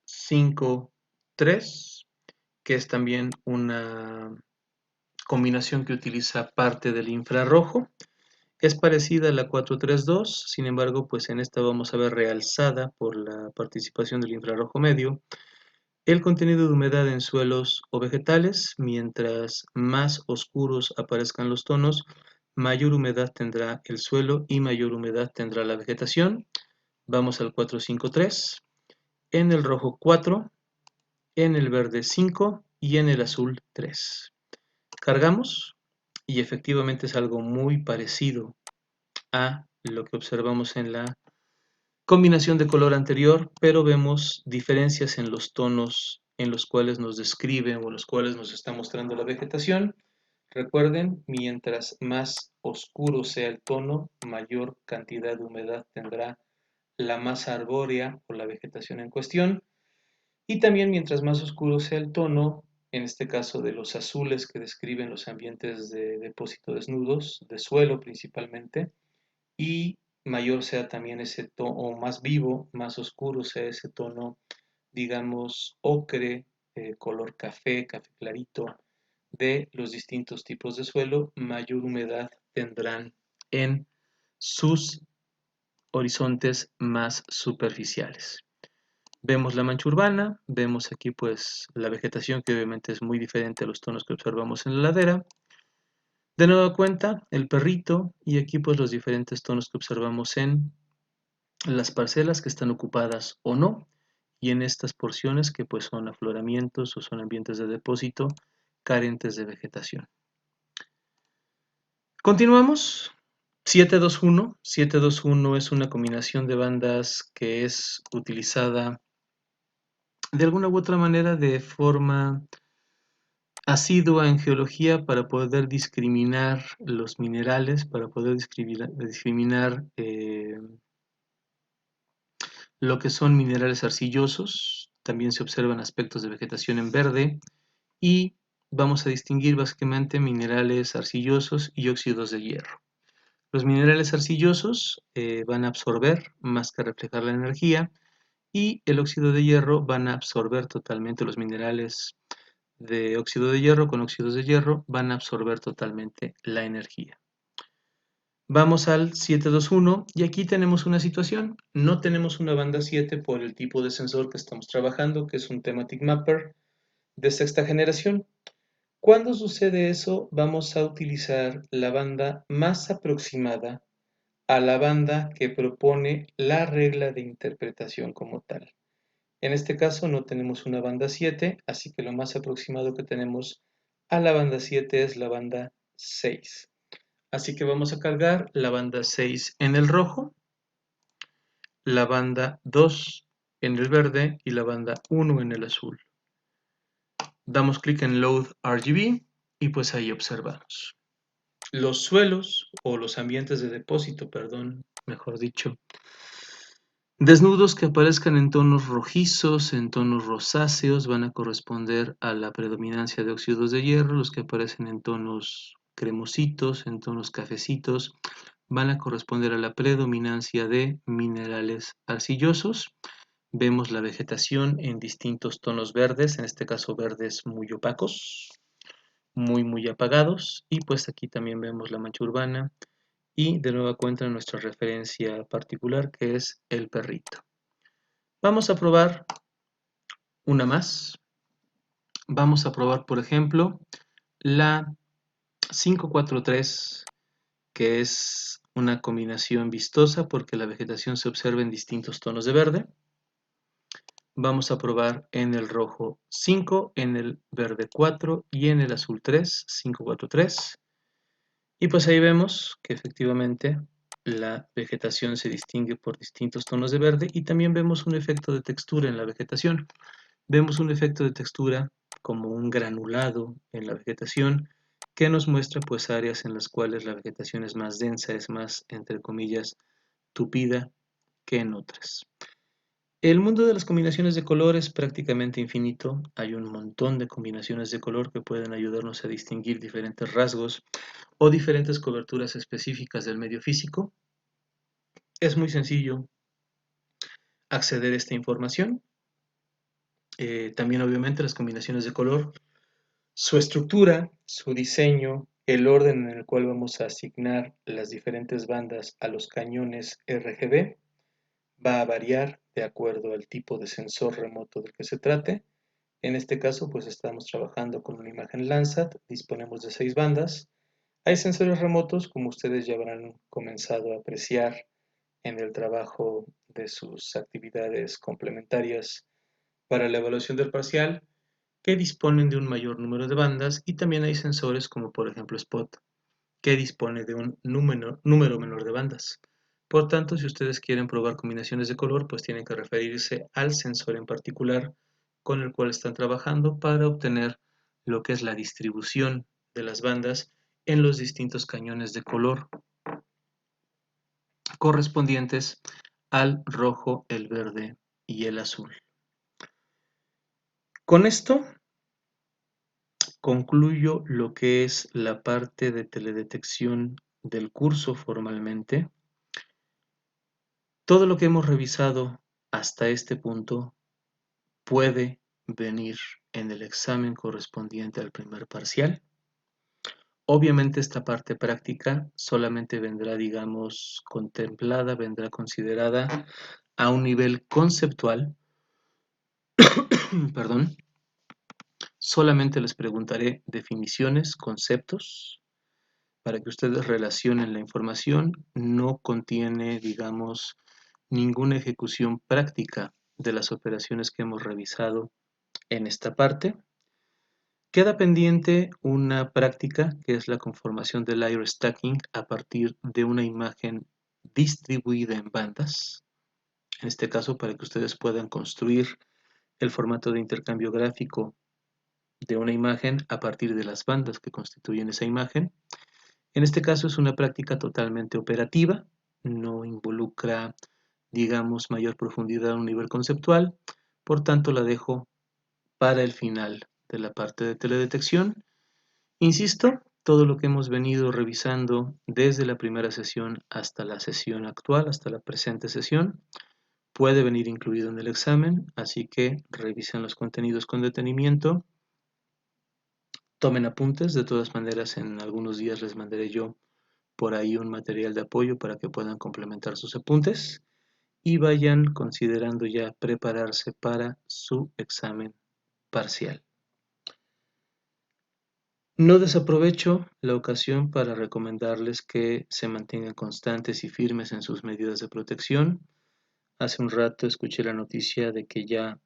5, 3, que es también una combinación que utiliza parte del infrarrojo. Es parecida a la 432, sin embargo, pues en esta vamos a ver realzada por la participación del infrarrojo medio el contenido de humedad en suelos o vegetales. Mientras más oscuros aparezcan los tonos, mayor humedad tendrá el suelo y mayor humedad tendrá la vegetación. Vamos al 453, en el rojo 4, en el verde 5 y en el azul 3. Cargamos y efectivamente es algo muy parecido a lo que observamos en la combinación de color anterior, pero vemos diferencias en los tonos en los cuales nos describe o en los cuales nos está mostrando la vegetación. Recuerden, mientras más oscuro sea el tono, mayor cantidad de humedad tendrá la masa arbórea o la vegetación en cuestión. Y también mientras más oscuro sea el tono, en este caso de los azules que describen los ambientes de depósito desnudos, de suelo principalmente, y mayor sea también ese tono, o más vivo, más oscuro sea ese tono, digamos, ocre, color café, café clarito, de los distintos tipos de suelo, mayor humedad tendrán en sus horizontes más superficiales. Vemos la mancha urbana, vemos aquí pues la vegetación que obviamente es muy diferente a los tonos que observamos en la ladera. De nueva cuenta, el perrito y aquí pues los diferentes tonos que observamos en las parcelas que están ocupadas o no y en estas porciones que pues son afloramientos o son ambientes de depósito carentes de vegetación. Continuamos. 721. 721 es una combinación de bandas que es utilizada de alguna u otra manera de forma asidua en geología para poder discriminar los minerales, para poder discriminar lo que son minerales arcillosos. También se observan aspectos de vegetación en verde y vamos a distinguir básicamente minerales arcillosos y óxidos de hierro. Los minerales arcillosos van a absorber más que reflejar la energía y el óxido de hierro van a absorber totalmente los minerales de óxido de hierro con óxidos de hierro van a absorber totalmente la energía. Vamos al 721 y aquí tenemos una situación. No tenemos una banda 7 por el tipo de sensor que estamos trabajando, que es un Thematic Mapper de sexta generación. Cuando sucede eso, vamos a utilizar la banda más aproximada a la banda que propone la regla de interpretación como tal. En este caso no tenemos una banda 7, así que lo más aproximado que tenemos a la banda 7 es la banda 6. Así que vamos a cargar la banda 6 en el rojo, la banda 2 en el verde y la banda 1 en el azul. Damos clic en Load RGB y pues ahí observamos. Los suelos o los ambientes de depósito, perdón, mejor dicho, desnudos que aparezcan en tonos rojizos, en tonos rosáceos, van a corresponder a la predominancia de óxidos de hierro. Los que aparecen en tonos cremositos, en tonos cafecitos, van a corresponder a la predominancia de minerales arcillosos. Vemos la vegetación en distintos tonos verdes, en este caso verdes muy opacos, muy apagados. Y pues aquí también vemos la mancha urbana y de nueva cuenta nuestra referencia particular que es el perrito. Vamos a probar una más. Vamos a probar, por ejemplo, la 543, que es una combinación vistosa porque la vegetación se observa en distintos tonos de verde. Vamos a probar en el rojo 5, en el verde 4 y en el azul 3, 543. Y pues ahí vemos que efectivamente la vegetación se distingue por distintos tonos de verde y también vemos un efecto de textura en la vegetación. Vemos un efecto de textura como un granulado en la vegetación que nos muestra pues áreas en las cuales la vegetación es más densa, es más, entre comillas, tupida que en otras. El mundo de las combinaciones de color es prácticamente infinito. Hay un montón de combinaciones de color que pueden ayudarnos a distinguir diferentes rasgos o diferentes coberturas específicas del medio físico. Es muy sencillo acceder a esta información. También obviamente las combinaciones de color, su estructura, su diseño, el orden en el cual vamos a asignar las diferentes bandas a los cañones RGB va a variar de acuerdo al tipo de sensor remoto del que se trate. En este caso pues estamos trabajando con una imagen Landsat, disponemos de 6 bandas. Hay sensores remotos, como ustedes ya habrán comenzado a apreciar en el trabajo de sus actividades complementarias para la evaluación del parcial, que disponen de un mayor número de bandas y también hay sensores como por ejemplo Spot, que dispone de un número menor de bandas. Por tanto, si ustedes quieren probar combinaciones de color, pues tienen que referirse al sensor en particular con el cual están trabajando para obtener lo que es la distribución de las bandas en los distintos cañones de color correspondientes al rojo, el verde y el azul. Con esto concluyo lo que es la parte de teledetección del curso formalmente. Todo lo que hemos revisado hasta este punto puede venir en el examen correspondiente al primer parcial. Obviamente esta parte práctica solamente vendrá, digamos, contemplada, vendrá considerada a un nivel conceptual. Perdón. Solamente les preguntaré definiciones, conceptos, para que ustedes relacionen la información. No contiene, digamos, ninguna ejecución práctica de las operaciones que hemos revisado en esta parte. Queda pendiente una práctica que es la conformación del layer stacking a partir de una imagen distribuida en bandas. En este caso, para que ustedes puedan construir el formato de intercambio gráfico de una imagen a partir de las bandas que constituyen esa imagen. En este caso es una práctica totalmente operativa, no involucra, digamos, mayor profundidad a un nivel conceptual, por tanto la dejo para el final de la parte de teledetección. Insisto, todo lo que hemos venido revisando desde la primera sesión hasta la sesión actual, hasta la presente sesión, puede venir incluido en el examen, así que revisen los contenidos con detenimiento, tomen apuntes. De todas maneras, en algunos días les mandaré yo por ahí un material de apoyo para que puedan complementar sus apuntes y vayan considerando ya prepararse para su examen parcial. No desaprovecho la ocasión para recomendarles que se mantengan constantes y firmes en sus medidas de protección. Hace un rato escuché la noticia de que ya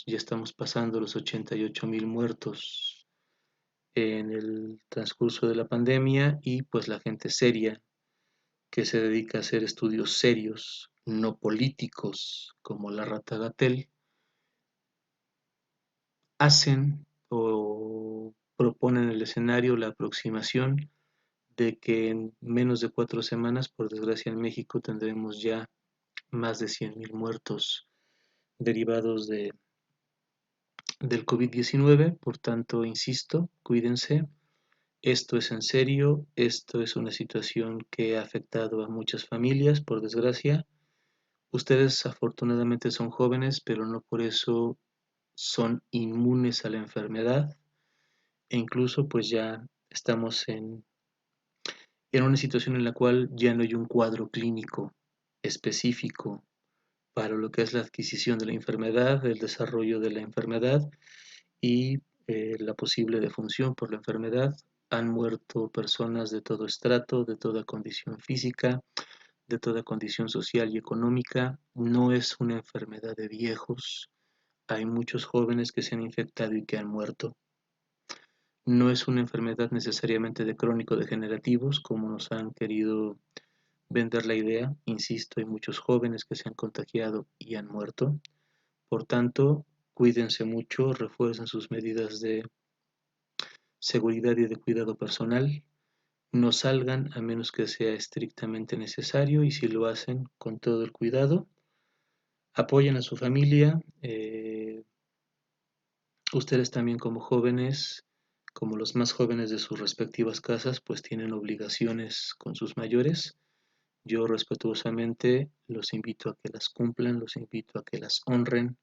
estamos pasando los 88,000 muertos en el transcurso de la pandemia, y pues la gente seria que se dedica a hacer estudios serios, no políticos, como la Rata Gatell, hacen o proponen el escenario, la aproximación de que en menos de 4 semanas, por desgracia en México, tendremos ya más de 100,000 muertos derivados del COVID-19. Por tanto, insisto, cuídense. Esto es en serio, esto es una situación que ha afectado a muchas familias, por desgracia. Ustedes afortunadamente son jóvenes, pero no por eso son inmunes a la enfermedad, e incluso pues ya estamos en una situación en la cual ya no hay un cuadro clínico específico para lo que es la adquisición de la enfermedad, el desarrollo de la enfermedad y la posible defunción por la enfermedad. Han muerto personas de todo estrato, de toda condición física, de toda condición social y económica. No es una enfermedad de viejos. Hay muchos jóvenes que se han infectado y que han muerto. No es una enfermedad necesariamente de crónico-degenerativos, como nos han querido vender la idea. Insisto, hay muchos jóvenes que se han contagiado y han muerto. Por tanto, cuídense mucho, refuercen sus medidas de seguridad y de cuidado personal. No salgan a menos que sea estrictamente necesario, y si lo hacen, con todo el cuidado. Apoyen a su familia. Ustedes también, como jóvenes, como los más jóvenes de sus respectivas casas, pues tienen obligaciones con sus mayores. Yo respetuosamente los invito a que las cumplan, los invito a que las honren,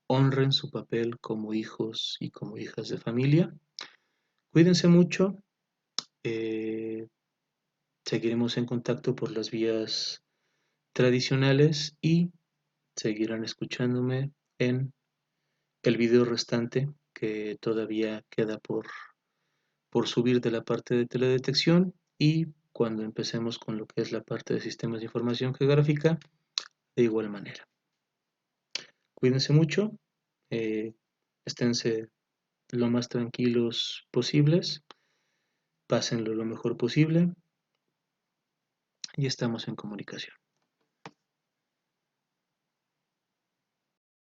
honren su papel como hijos y como hijas de familia. Cuídense mucho. eh, Seguiremos en contacto por las vías tradicionales y seguirán escuchándome en el video restante que todavía queda por subir de la parte de teledetección, y cuando empecemos con lo que es la parte de sistemas de información geográfica, de igual manera. Cuídense mucho, eh, esténse lo más tranquilos posibles, pásenlo lo mejor posible y estamos en comunicación.